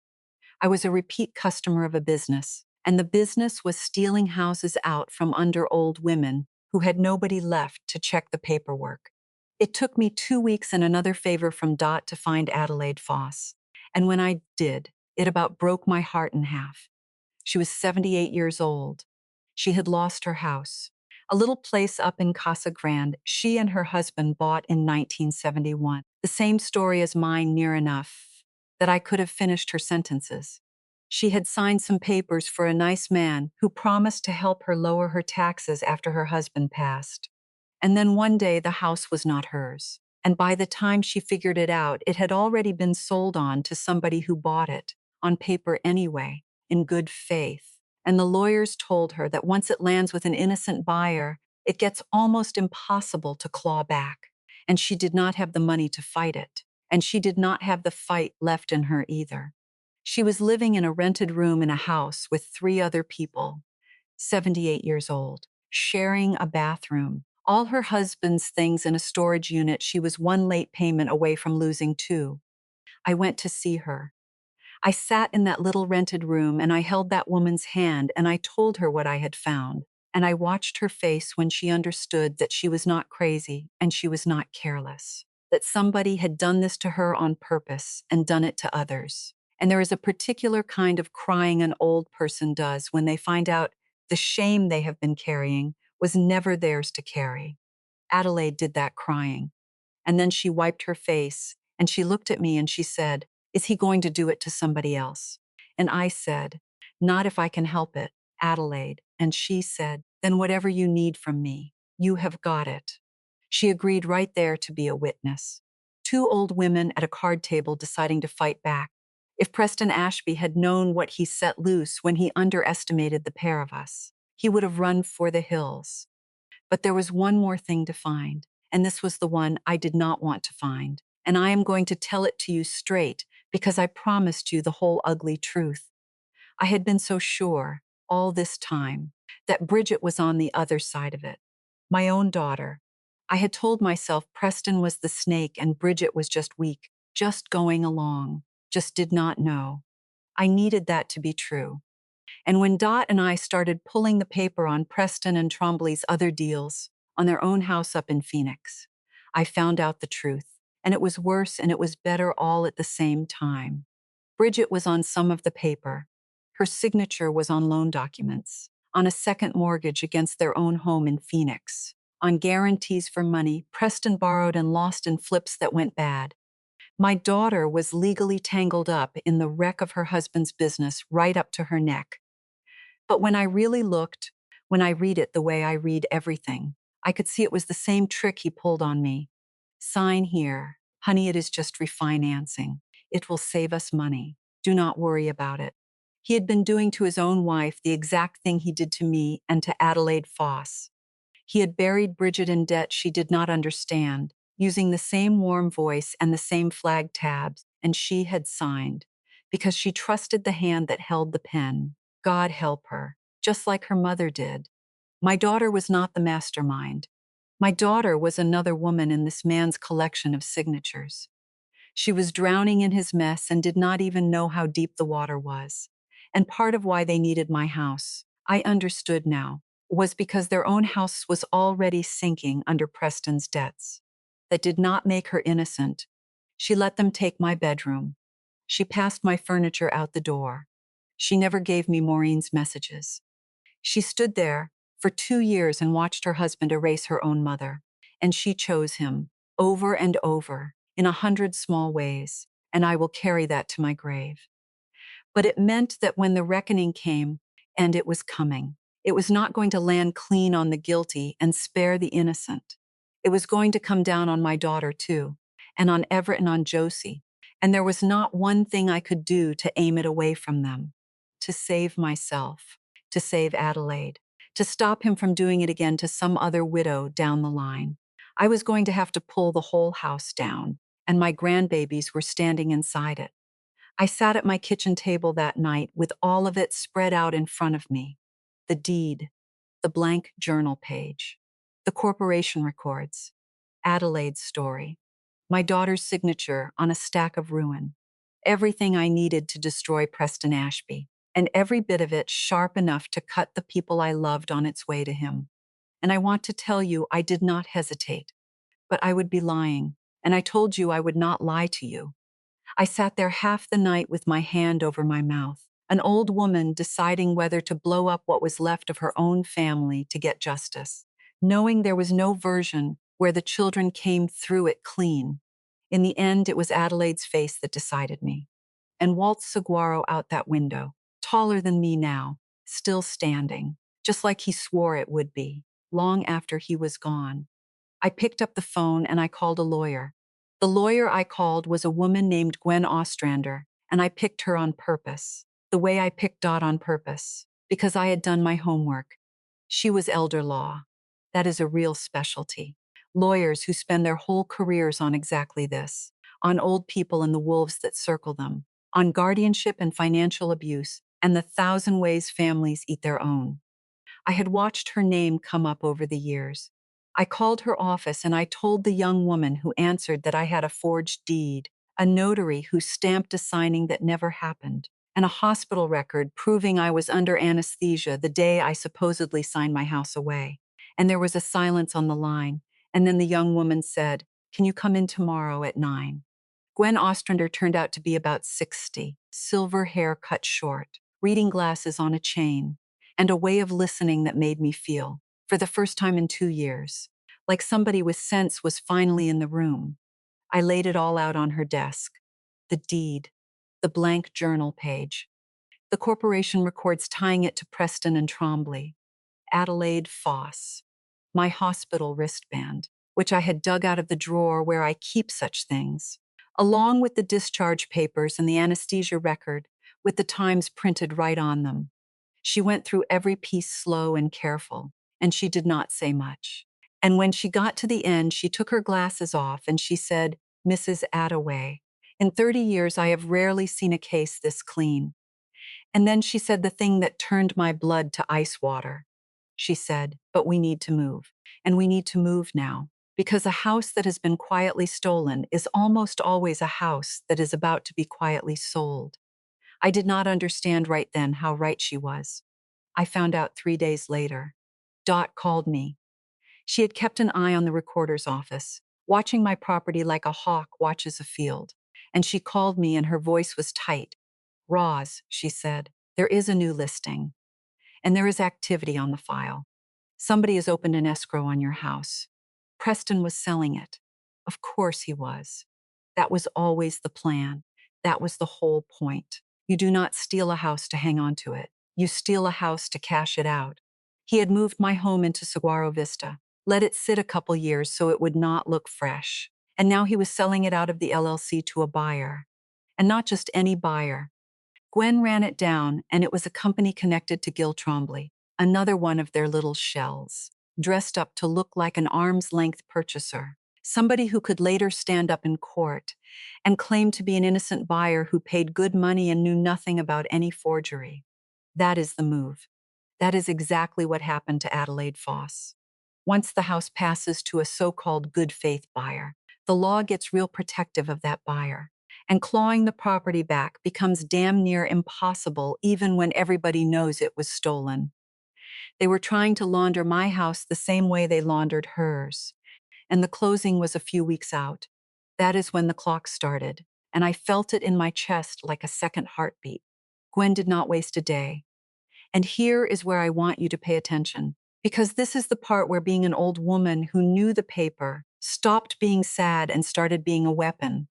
I was a repeat customer of a business, and the business was stealing houses out from under old women who had nobody left to check the paperwork. It took me 2 weeks and another favor from Dot to find Adelaide Foss, and when I did, it about broke my heart in half. She was 78 years old. She had lost her house, a little place up in Casa Grande she and her husband bought in 1971. The same story as mine near enough that I could have finished her sentences. She had signed some papers for a nice man who promised to help her lower her taxes after her husband passed. And then one day the house was not hers. And by the time she figured it out, it had already been sold on to somebody who bought it, on paper anyway, in good faith. And the lawyers told her that once it lands with an innocent buyer, it gets almost impossible to claw back. And she did not have the money to fight it. And she did not have the fight left in her either. She was living in a rented room in a house with 3 other people, 78 years old, sharing a bathroom. All her husband's things in a storage unit. She was one late payment away from losing 2. I went to see her. I sat in that little rented room and I held that woman's hand and I told her what I had found. And I watched her face when she understood that she was not crazy and she was not careless, that somebody had done this to her on purpose and done it to others. And there is a particular kind of crying an old person does when they find out the shame they have been carrying was never theirs to carry. Adelaide did that crying. And then she wiped her face and she looked at me and she said, "Is he going to do it to somebody else?" And I said, "Not if I can help it, Adelaide." And she said, "Then whatever you need from me, you have got it." She agreed right there to be a witness. 2 old women at a card table deciding to fight back. If Preston Ashby had known what he set loose when he underestimated the pair of us, he would have run for the hills. But there was one more thing to find, and this was the one I did not want to find. And I am going to tell it to you straight because I promised you the whole ugly truth. I had been so sure, all this time, that Bridget was on the other side of it. My own daughter. I had told myself Preston was the snake and Bridget was just weak, just going along, just did not know. I needed that to be true. And when Dot and I started pulling the paper on Preston and Trombley's other deals, on their own house up in Phoenix, I found out the truth, and it was worse and it was better all at the same time. Bridget was on some of the paper. Her signature was on loan documents, on a second mortgage against their own home in Phoenix, on guarantees for money Preston borrowed and lost in flips that went bad. My daughter was legally tangled up in the wreck of her husband's business right up to her neck. But when I really looked, when I read it the way I read everything, I could see it was the same trick he pulled on me. Sign here. Honey, it is just refinancing. It will save us money. Do not worry about it. He had been doing to his own wife the exact thing he did to me and to Adelaide Foss. He had buried Bridget in debt she did not understand, using the same warm voice and the same flag tabs, and she had signed, because she trusted the hand that held the pen. God help her, just like her mother did. My daughter was not the mastermind. My daughter was another woman in this man's collection of signatures. She was drowning in his mess and did not even know how deep the water was. And part of why they needed my house, I understood now, was because their own house was already sinking under Preston's debts. That did not make her innocent. She let them take my bedroom. She passed my furniture out the door. She never gave me Maureen's messages. She stood there for 2 years and watched her husband erase her own mother. And she chose him, over and over, in 100 small ways, and I will carry that to my grave. But it meant that when the reckoning came, and it was coming, it was not going to land clean on the guilty and spare the innocent. It was going to come down on my daughter, too, and on Everett and on Josie, and there was not one thing I could do to aim it away from them. To save myself, to save Adelaide, to stop him from doing it again to some other widow down the line. I was going to have to pull the whole house down, and my grandbabies were standing inside it. I sat at my kitchen table that night with all of it spread out in front of me. The deed, the blank journal page, the corporation records, Adelaide's story, my daughter's signature on a stack of ruin, everything I needed to destroy Preston Ashby, and every bit of it sharp enough to cut the people I loved on its way to him. And I want to tell you I did not hesitate, but I would be lying, and I told you I would not lie to you. I sat there half the night with my hand over my mouth, an old woman deciding whether to blow up what was left of her own family to get justice, knowing there was no version where the children came through it clean. In the end, it was Adelaide's face that decided me. And Walt Saguaro out that window, taller than me now, still standing, just like he swore it would be, long after he was gone. I picked up the phone and I called a lawyer. The lawyer I called was a woman named Gwen Ostrander, and I picked her on purpose, the way I picked Dot on purpose, because I had done my homework. She was elder law. That is a real specialty. Lawyers who spend their whole careers on exactly this, on old people and the wolves that circle them, on guardianship and financial abuse, and the 1,000 ways families eat their own. I had watched her name come up over the years. I called her office and I told the young woman who answered that I had a forged deed, a notary who stamped a signing that never happened, and a hospital record proving I was under anesthesia the day I supposedly signed my house away. And there was a silence on the line, and then the young woman said, "Can you come in tomorrow at 9?" Gwen Ostrander turned out to be about 60, silver hair cut short, reading glasses on a chain, and a way of listening that made me feel, for the first time in 2 years, like somebody with sense was finally in the room. I laid it all out on her desk. The deed, the blank journal page, the corporation records tying it to Preston and Trombley, Adelaide Foss, my hospital wristband, which I had dug out of the drawer where I keep such things, along with the discharge papers and the anesthesia record, with the times printed right on them. She went through every piece slow and careful, and she did not say much. And when she got to the end, she took her glasses off and she said, "Mrs. Attaway, in 30 years I have rarely seen a case this clean." And then she said the thing that turned my blood to ice water. She said, "But we need to move. And we need to move now. Because a house that has been quietly stolen is almost always a house that is about to be quietly sold." I did not understand right then how right she was. I found out 3 days later. Dot called me. She had kept an eye on the recorder's office, watching my property like a hawk watches a field. And she called me and her voice was tight. "Roz," she said, "there is a new listing, and there is activity on the file. Somebody has opened an escrow on your house. Preston was selling it. Of course he was. That was always the plan. That was the whole point. You do not steal a house to hang on to it. You steal a house to cash it out. He had moved my home into Saguaro Vista, let it sit a couple years so it would not look fresh. And now he was selling it out of the LLC to a buyer. And not just any buyer. Gwen ran it down, and it was a company connected to Gil Trombley, another one of their little shells, dressed up to look like an arm's-length purchaser, somebody who could later stand up in court and claim to be an innocent buyer who paid good money and knew nothing about any forgery. That is the move. That is exactly what happened to Adelaide Foss. Once the house passes to a so-called good faith buyer, the law gets real protective of that buyer, and clawing the property back becomes damn near impossible even when everybody knows it was stolen. They were trying to launder my house the same way they laundered hers, and the closing was a few weeks out. That is when the clock started, and I felt it in my chest like a second heartbeat. Gwen did not waste a day. And here is where I want you to pay attention, because this is the part where being an old woman who knew the paper stopped being sad and started being a weapon.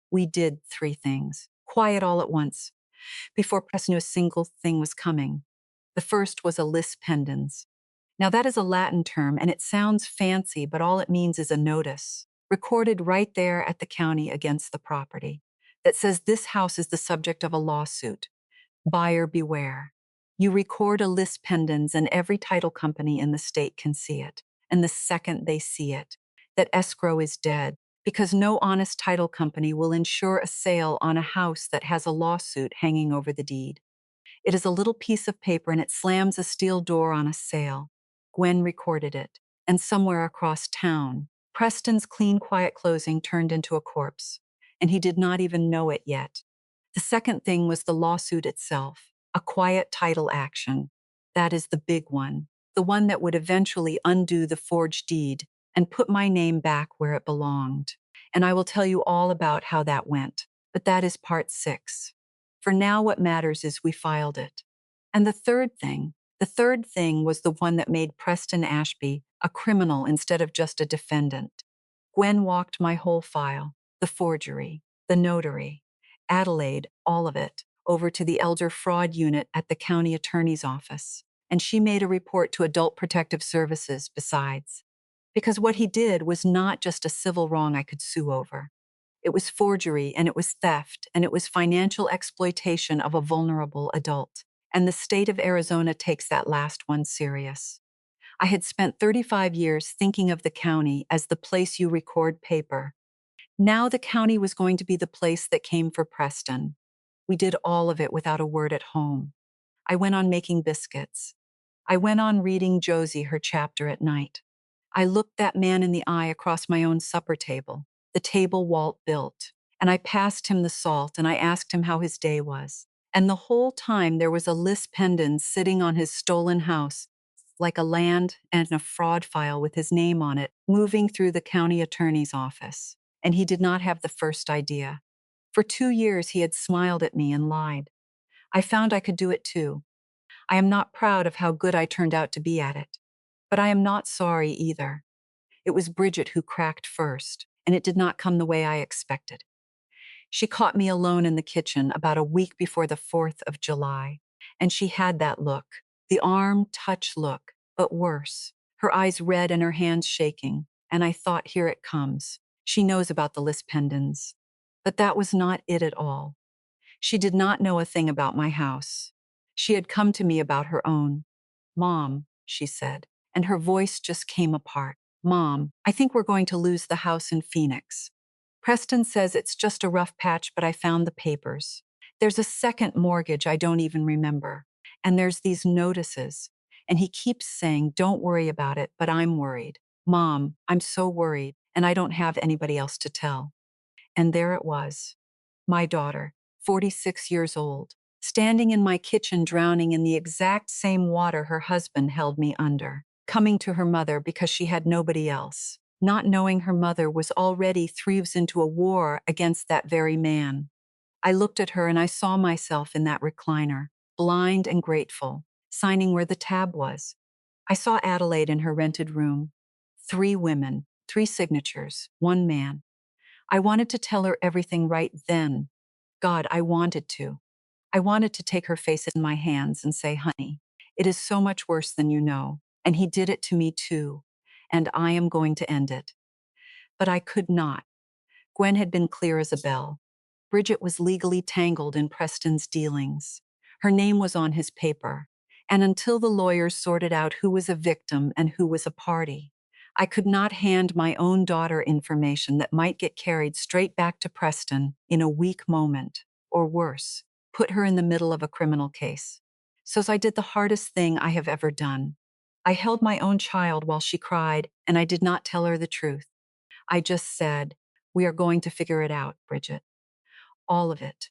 We did three things, quiet all at once, before Press knew a single thing was coming. The first was a lis pendens. Now that is a Latin term, and it sounds fancy, but all it means is a notice, recorded right there at the county against the property, that says this house is the subject of a lawsuit. Buyer beware. You record a lis pendens and every title company in the state can see it. And the second they see it, that escrow is dead, because no honest title company will insure a sale on a house that has a lawsuit hanging over the deed. It is a little piece of paper and it slams a steel door on a sale. Gwen recorded it, and somewhere across town, Preston's clean, quiet closing turned into a corpse, and he did not even know it yet. The second thing was the lawsuit itself, a quiet title action. That is the big one, the one that would eventually undo the forged deed and put my name back where it belonged. And I will tell you all about how that went, but that is part 6. For now, what matters is we filed it. And the third thing was the one that made Preston Ashby a criminal instead of just a defendant. Gwen walked my whole file, the forgery, the notary, Adelaide, all of it, over to the Elder Fraud Unit at the county attorney's office. And she made a report to Adult Protective Services besides. Because what he did was not just a civil wrong I could sue over. It was forgery, and it was theft, and it was financial exploitation of a vulnerable adult. And the state of Arizona takes that last one serious. I had spent 35 years thinking of the county as the place you record paper. Now the county was going to be the place that came for Preston. We did all of it without a word at home. I went on making biscuits. I went on reading Josie her chapter at night. I looked that man in the eye across my own supper table, the table Walt built, and I passed him the salt and I asked him how his day was. And the whole time there was a lis pendens sitting on his stolen house, like a land and a fraud file with his name on it, moving through the county attorney's office. And he did not have the first idea. For 2 years he had smiled at me and lied. I found I could do it too. I am not proud of how good I turned out to be at it. But I am not sorry either. It was Bridget who cracked first, and it did not come the way I expected. She caught me alone in the kitchen about a week before the 4th of July, and she had that look, the arm touch look, but worse, her eyes red and her hands shaking, and I thought, here it comes. She knows about the lis pendens. But that was not it at all. She did not know a thing about my house. She had come to me about her own. "Mom," she said, and her voice just came apart. "Mom, I think we're going to lose the house in Phoenix. Preston says it's just a rough patch, but I found the papers. There's a second mortgage I don't even remember. And there's these notices. And he keeps saying, don't worry about it, but I'm worried. Mom, I'm so worried, and I don't have anybody else to tell." And there it was. My daughter, 46 years old, standing in my kitchen drowning in the exact same water her husband held me under, coming to her mother because she had nobody else. not knowing her mother was already 3 years into a war against that very man. I looked at her and I saw myself in that recliner, blind and grateful, signing where the tab was. I saw Adelaide in her rented room. 3 women, 3 signatures, 1 man. I wanted to tell her everything right then. God, I wanted to. I wanted to take her face in my hands and say, honey, it is so much worse than you know, and he did it to me too, and I am going to end it. But I could not. Gwen had been clear as a bell. Bridget was legally tangled in Preston's dealings. Her name was on his paper, and until the lawyers sorted out who was a victim and who was a party, I could not hand my own daughter information that might get carried straight back to Preston in a weak moment, or worse, put her in the middle of a criminal case. So I did the hardest thing I have ever done. I held my own child while she cried, and I did not tell her the truth. I just said, we are going to figure it out, Bridget. All of it.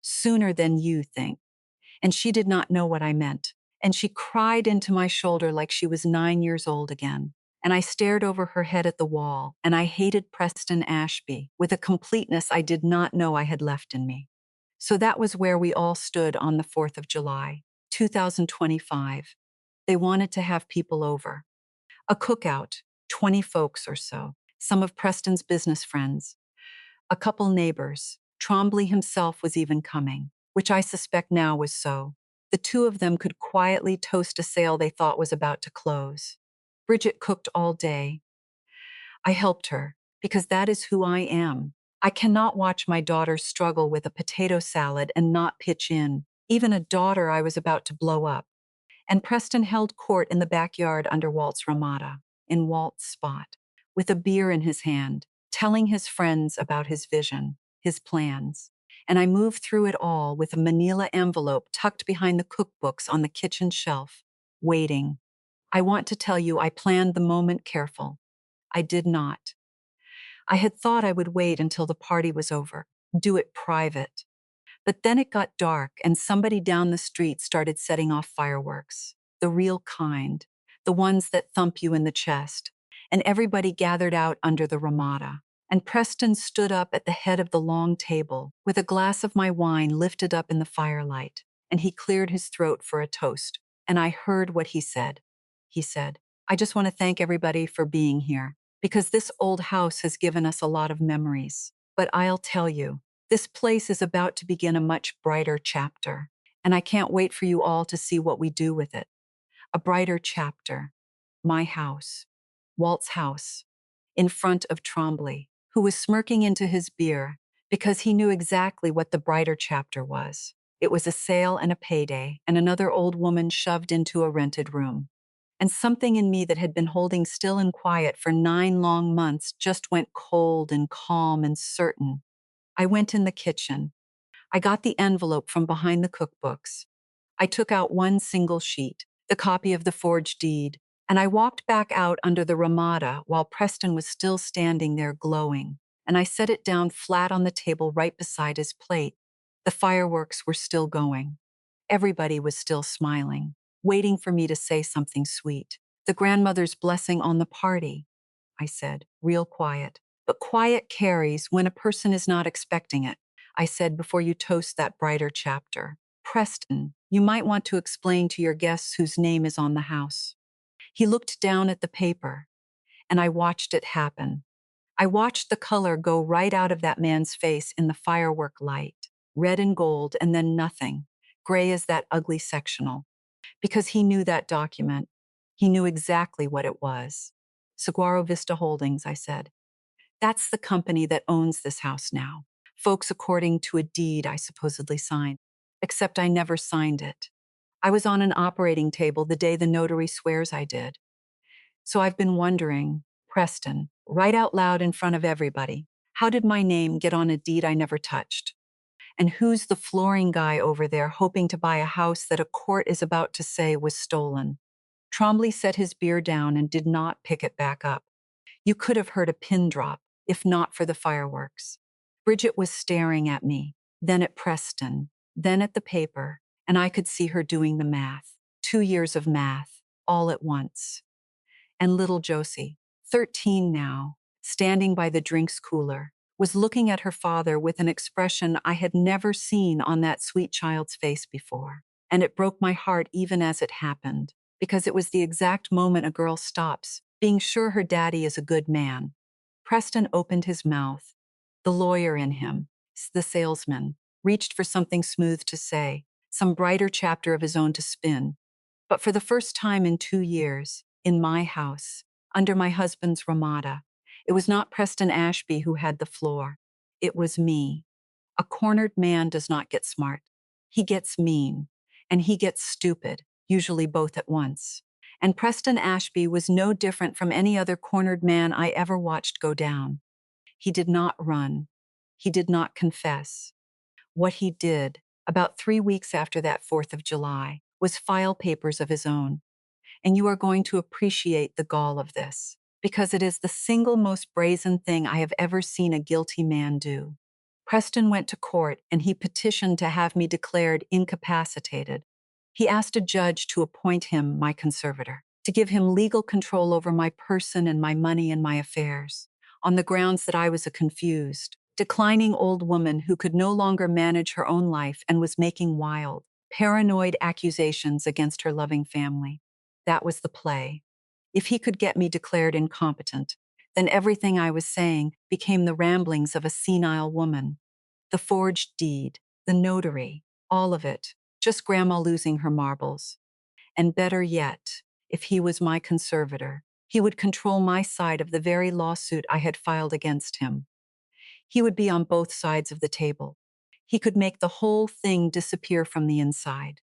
Sooner than you think. And she did not know what I meant. And she cried into my shoulder like she was 9 years old again. And I stared over her head at the wall, and I hated Preston Ashby with a completeness I did not know I had left in me. So that was where we all stood on the 4th of July, 2025. They wanted to have people over. A cookout, 20 folks or so, some of Preston's business friends, a couple neighbors. Trombley himself was even coming, which I suspect now was so. The two of them could quietly toast a sale they thought was about to close. Bridget cooked all day. I helped her, because that is who I am. I cannot watch my daughter struggle with a potato salad and not pitch in, even a daughter I was about to blow up. And Preston held court in the backyard under Walt's Ramada, in Walt's spot, with a beer in his hand, telling his friends about his vision, his plans. And I moved through it all with a manila envelope tucked behind the cookbooks on the kitchen shelf, waiting. I want to tell you I planned the moment careful. I did not. I had thought I would wait until the party was over, do it private. But then it got dark and somebody down the street started setting off fireworks, the real kind, the ones that thump you in the chest, and everybody gathered out under the Ramada. And Preston stood up at the head of the long table with a glass of my wine lifted up in the firelight, and he cleared his throat for a toast. And I heard what he said. He said, I just want to thank everybody for being here, because this old house has given us a lot of memories. But I'll tell you, this place is about to begin a much brighter chapter, and I can't wait for you all to see what we do with it. A brighter chapter. My house. Walt's house. In front of Trombley, who was smirking into his beer because he knew exactly what the brighter chapter was. It was a sale and a payday, and another old woman shoved into a rented room. And something in me that had been holding still and quiet for 9 long months just went cold and calm and certain. I went in the kitchen. I got the envelope from behind the cookbooks. I took out one single sheet, the copy of the forged deed, and I walked back out under the Ramada while Preston was still standing there glowing, and I set it down flat on the table right beside his plate. The fireworks were still going. Everybody was still smiling, waiting for me to say something sweet. The grandmother's blessing on the party, I said, real quiet. But quiet carries when a person is not expecting it, I said before you toast that brighter chapter. Preston, you might want to explain to your guests whose name is on the house. He looked down at the paper, and I watched it happen. I watched the color go right out of that man's face in the firework light, red and gold, and then nothing, gray as that ugly sectional. Because he knew that document. He knew exactly what it was. Saguaro Vista Holdings, I said. That's the company that owns this house now. Folks according to a deed I supposedly signed. Except I never signed it. I was on an operating table the day the notary swears I did. So I've been wondering, Preston, right out loud in front of everybody, how did my name get on a deed I never touched? And who's the flooring guy over there hoping to buy a house that a court is about to say was stolen? Trombley set his beer down and did not pick it back up. You could have heard a pin drop, if not for the fireworks. Bridget was staring at me, then at Preston, then at the paper, and I could see her doing the math. 2 years of math, all at once. And little Josie, 13 now, standing by the drinks cooler, was looking at her father with an expression I had never seen on that sweet child's face before. And it broke my heart even as it happened, because it was the exact moment a girl stops, being sure her daddy is a good man. Preston opened his mouth. The lawyer in him, the salesman, reached for something smooth to say, some brighter chapter of his own to spin. But for the first time in 2 years, in my house, under my husband's Ramada, it was not Preston Ashby who had the floor. It was me. A cornered man does not get smart. He gets mean, and he gets stupid, usually both at once. And Preston Ashby was no different from any other cornered man I ever watched go down. He did not run. He did not confess. What he did, about 3 weeks after that 4th of July, was file papers of his own. And you are going to appreciate the gall of this, because it is the single most brazen thing I have ever seen a guilty man do. Preston went to court and he petitioned to have me declared incapacitated. He asked a judge to appoint him my conservator, to give him legal control over my person and my money and my affairs, on the grounds that I was a confused, declining old woman who could no longer manage her own life and was making wild, paranoid accusations against her loving family. That was the play. If he could get me declared incompetent, then everything I was saying became the ramblings of a senile woman. The forged deed, the notary, all of it, just Grandma losing her marbles. And better yet, if he was my conservator, he would control my side of the very lawsuit I had filed against him. He would be on both sides of the table. He could make the whole thing disappear from the inside.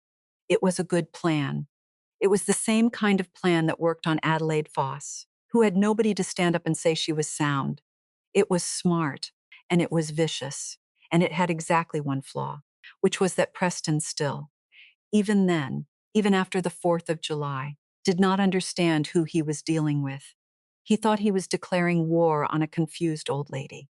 It was a good plan. It was the same kind of plan that worked on Adelaide Foss, who had nobody to stand up and say she was sound. It was smart, and it was vicious, and it had exactly one flaw, which was that Preston still, even then, even after the 4th of July, did not understand who he was dealing with. He thought he was declaring war on a confused old lady.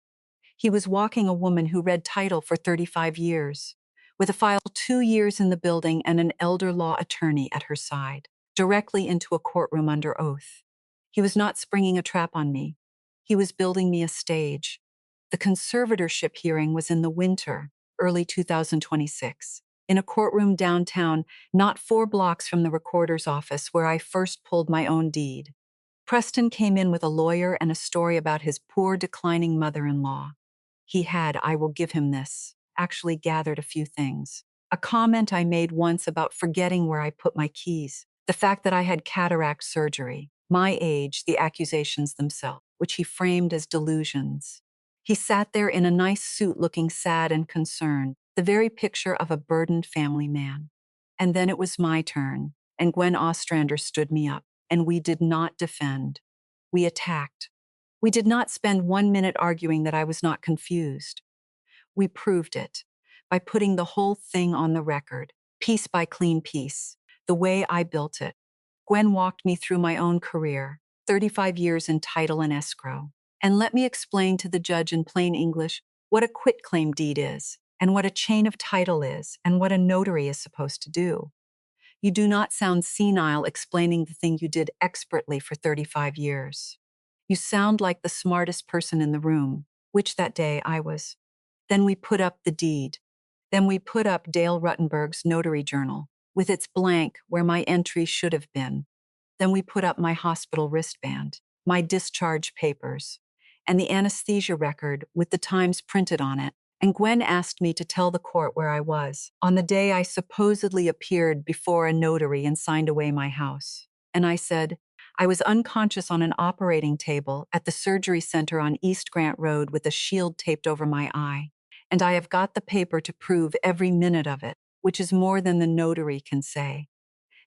He was walking a woman who read title for 35 years, with a file 2 years in the building and an elder law attorney at her side, directly into a courtroom under oath. He was not springing a trap on me. He was building me a stage. The conservatorship hearing was in the winter, early 2026, in a courtroom downtown, not 4 blocks from the recorder's office where I first pulled my own deed. Preston came in with a lawyer and a story about his poor declining mother-in-law. He had, I will give him this, actually gathered a few things. A comment I made once about forgetting where I put my keys, the fact that I had cataract surgery, my age, the accusations themselves, which he framed as delusions. He sat there in a nice suit looking sad and concerned, the very picture of a burdened family man. And then it was my turn, and Gwen Ostrander stood me up, and we did not defend. We attacked. We did not spend 1 minute arguing that I was not confused. We proved it by putting the whole thing on the record, piece by clean piece, the way I built it. Gwen walked me through my own career, 35 years in title and escrow, and let me explain to the judge in plain English what a quitclaim deed is, and what a chain of title is, and what a notary is supposed to do. You do not sound senile explaining the thing you did expertly for 35 years. You sound like the smartest person in the room, which that day I was. Then we put up the deed. Then we put up Dale Ruttenberg's notary journal, with its blank where my entry should have been. Then we put up my hospital wristband, my discharge papers, and the anesthesia record with the times printed on it. And Gwen asked me to tell the court where I was on the day I supposedly appeared before a notary and signed away my house. And I said, I was unconscious on an operating table at the surgery center on East Grant Road with a shield taped over my eye. And I have got the paper to prove every minute of it, which is more than the notary can say.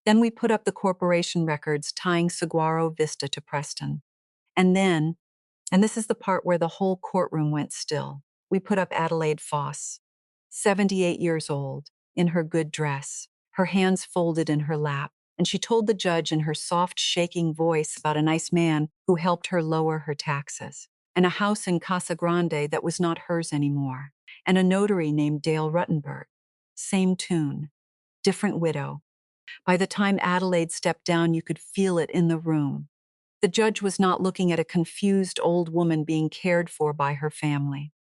Then we put up the corporation records tying Saguaro Vista to Preston. And then, and this is the part where the whole courtroom went still, we put up Adelaide Foss, 78 years old, in her good dress, her hands folded in her lap, and she told the judge in her soft, shaking voice about a nice man who helped her lower her taxes, and a house in Casa Grande that was not hers anymore, and a notary named Dale Ruttenberg. Same tune, different widow. By the time Adelaide stepped down, you could feel it in the room. The judge was not looking at a confused old woman being cared for by her family.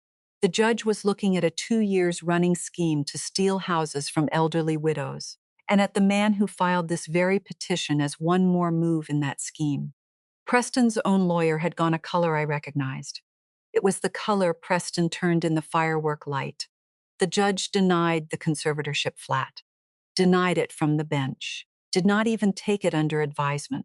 The judge was looking at a 2 years running scheme to steal houses from elderly widows, and at the man who filed this very petition as one more move in that scheme. Preston's own lawyer had gone a color I recognized. It was the color Preston turned in the firework light. The judge denied the conservatorship flat, denied it from the bench, did not even take it under advisement.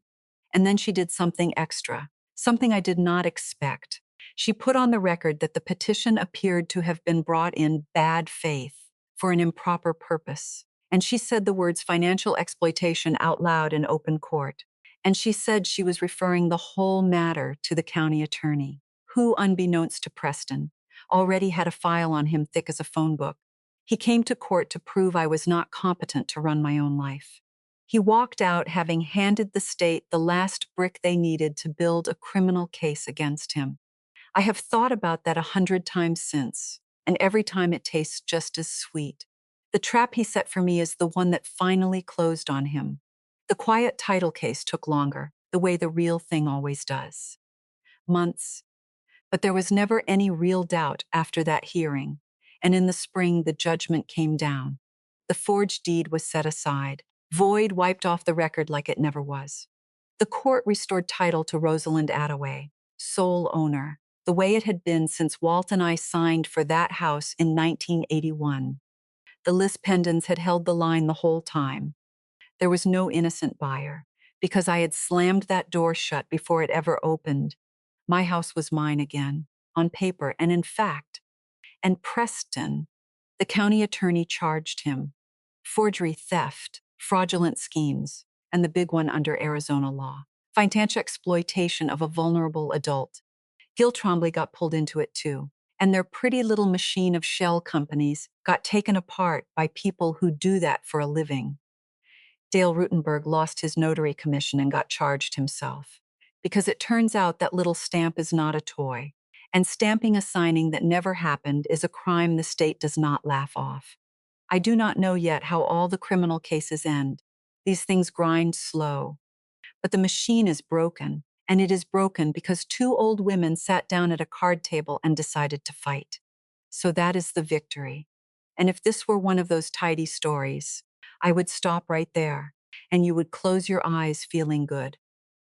And then she did something extra, something I did not expect. She put on the record that the petition appeared to have been brought in bad faith for an improper purpose. And she said the words financial exploitation out loud in open court. And she said she was referring the whole matter to the county attorney, who, unbeknownst to Preston, already had a file on him thick as a phone book. He came to court to prove I was not competent to run my own life. He walked out having handed the state the last brick they needed to build a criminal case against him. I have thought about that 100 times since, and every time it tastes just as sweet. The trap he set for me is the one that finally closed on him. The quiet title case took longer, the way the real thing always does. Months. But there was never any real doubt after that hearing, and in the spring the judgment came down. The forged deed was set aside, void wiped off the record like it never was. The court restored title to Rosalind Attaway, sole owner, the way it had been since Walt and I signed for that house in 1981. The Lispendens had held the line the whole time. There was no innocent buyer, because I had slammed that door shut before it ever opened. My house was mine again, on paper and in fact. And Preston, the county attorney charged him. Forgery, theft, fraudulent schemes, and the big one under Arizona law, financial exploitation of a vulnerable adult. Gil Trombley got pulled into it too, and their pretty little machine of shell companies got taken apart by people who do that for a living. Dale Rutenberg lost his notary commission and got charged himself, because it turns out that little stamp is not a toy, and stamping a signing that never happened is a crime the state does not laugh off. I do not know yet how all the criminal cases end. These things grind slow. But the machine is broken, and it is broken because two old women sat down at a card table and decided to fight. So that is the victory. And if this were one of those tidy stories, I would stop right there, and you would close your eyes feeling good.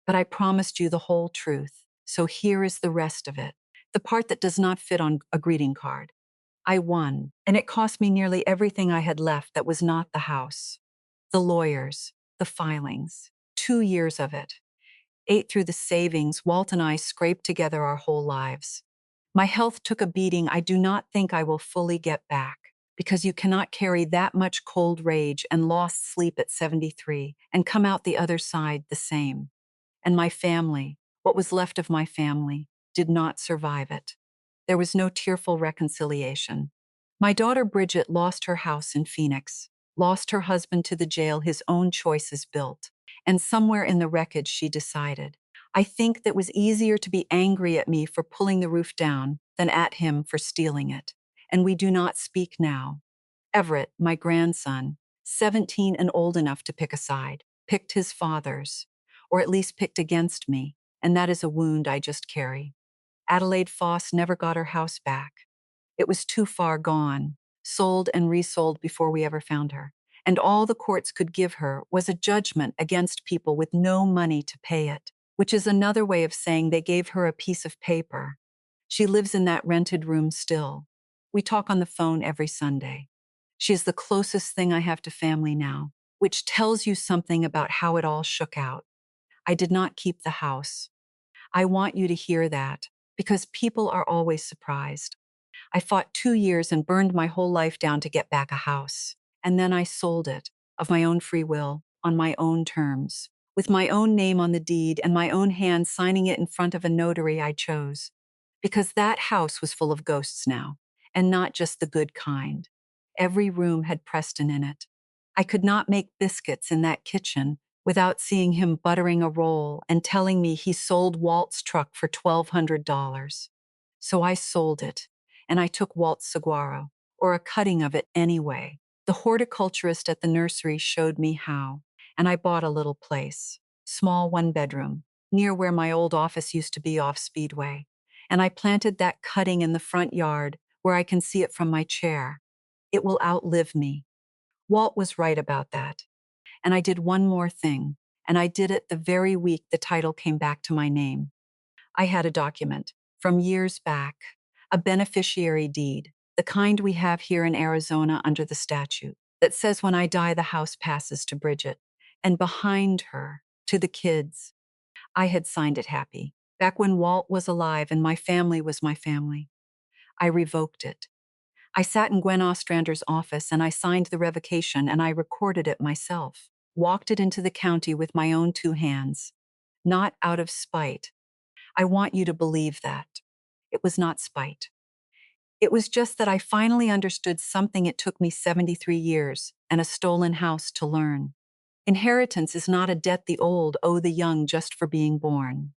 But I promised you the whole truth, so here is the rest of it, the part that does not fit on a greeting card. I won, and it cost me nearly everything I had left that was not the house. The lawyers, the filings, 2 years of it. Ate through the savings Walt and I scraped together our whole lives. My health took a beating I do not think I will fully get back, because you cannot carry that much cold rage and lost sleep at 73 and come out the other side the same. And my family, what was left of my family, did not survive it. There was no tearful reconciliation. My daughter Bridget lost her house in Phoenix, lost her husband to the jail his own choices built, and somewhere in the wreckage she decided, I think that was easier to be angry at me for pulling the roof down than at him for stealing it. And we do not speak now. Everett, my grandson, 17 and old enough to pick a side, picked his father's, or at least picked against me, and that is a wound I just carry. Adelaide Foss never got her house back. It was too far gone, sold and resold before we ever found her. And all the courts could give her was a judgment against people with no money to pay it, which is another way of saying they gave her a piece of paper. She lives in that rented room still. We talk on the phone every Sunday. She is the closest thing I have to family now, which tells you something about how it all shook out. I did not keep the house. I want you to hear that, because people are always surprised. I fought 2 years and burned my whole life down to get back a house. And then I sold it, of my own free will, on my own terms, with my own name on the deed and my own hand signing it in front of a notary I chose. Because that house was full of ghosts now, and not just the good kind. Every room had Preston in it. I could not make biscuits in that kitchen without seeing him buttering a roll and telling me he sold Walt's truck for $1,200. So I sold it, and I took Walt's saguaro, or a cutting of it anyway. The horticulturist at the nursery showed me how, and I bought a little place, small 1-bedroom, near where my old office used to be off Speedway. And I planted that cutting in the front yard where I can see it from my chair. It will outlive me. Walt was right about that. And I did one more thing, and I did it the very week the title came back to my name. I had a document from years back, a beneficiary deed, the kind we have here in Arizona under the statute, that says when I die, the house passes to Bridget, and behind her, to the kids. I had signed it happy, back when Walt was alive and my family was my family. I revoked it. I sat in Gwen Ostrander's office and I signed the revocation and I recorded it myself, walked it into the county with my own two hands. Not out of spite. I want you to believe that. It was not spite. It was just that I finally understood something it took me 73 years and a stolen house to learn. Inheritance is not a debt the old owe the young just for being born.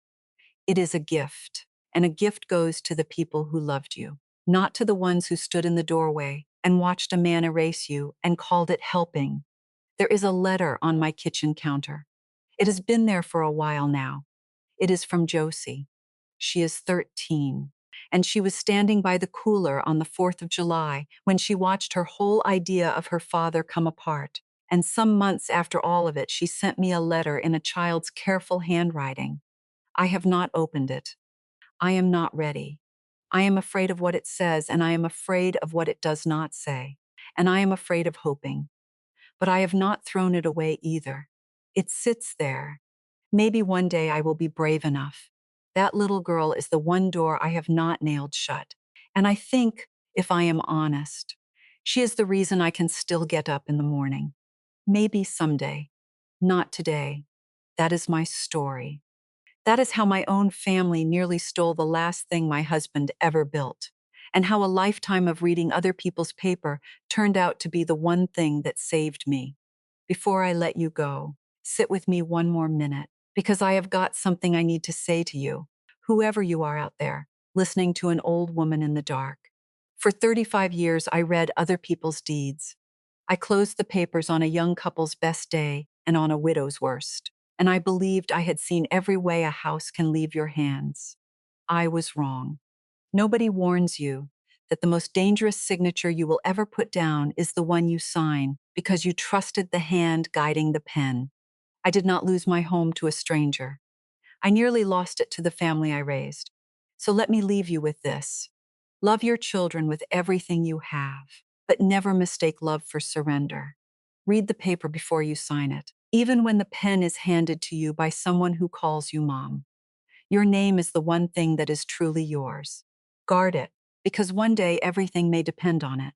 It is a gift, and a gift goes to the people who loved you, not to the ones who stood in the doorway and watched a man erase you and called it helping. There is a letter on my kitchen counter. It has been there for a while now. It is from Josie. She is 13, and she was standing by the cooler on the 4th of July when she watched her whole idea of her father come apart. And some months after all of it, she sent me a letter in a child's careful handwriting. I have not opened it. I am not ready. I am afraid of what it says, and I am afraid of what it does not say. And I am afraid of hoping. But I have not thrown it away either. It sits there. Maybe one day I will be brave enough. That little girl is the one door I have not nailed shut. And I think, if I am honest, she is the reason I can still get up in the morning. Maybe someday. Not today. That is my story. That is how my own family nearly stole the last thing my husband ever built, and how a lifetime of reading other people's paper turned out to be the one thing that saved me. Before I let you go, sit with me one more minute, because I have got something I need to say to you, whoever you are out there, listening to an old woman in the dark. For 35 years, I read other people's deeds. I closed the papers on a young couple's best day and on a widow's worst, and I believed I had seen every way a house can leave your hands. I was wrong. Nobody warns you that the most dangerous signature you will ever put down is the one you sign because you trusted the hand guiding the pen. I did not lose my home to a stranger. I nearly lost it to the family I raised. So let me leave you with this. Love your children with everything you have, but never mistake love for surrender. Read the paper before you sign it, even when the pen is handed to you by someone who calls you mom. Your name is the one thing that is truly yours. Guard it, because one day everything may depend on it.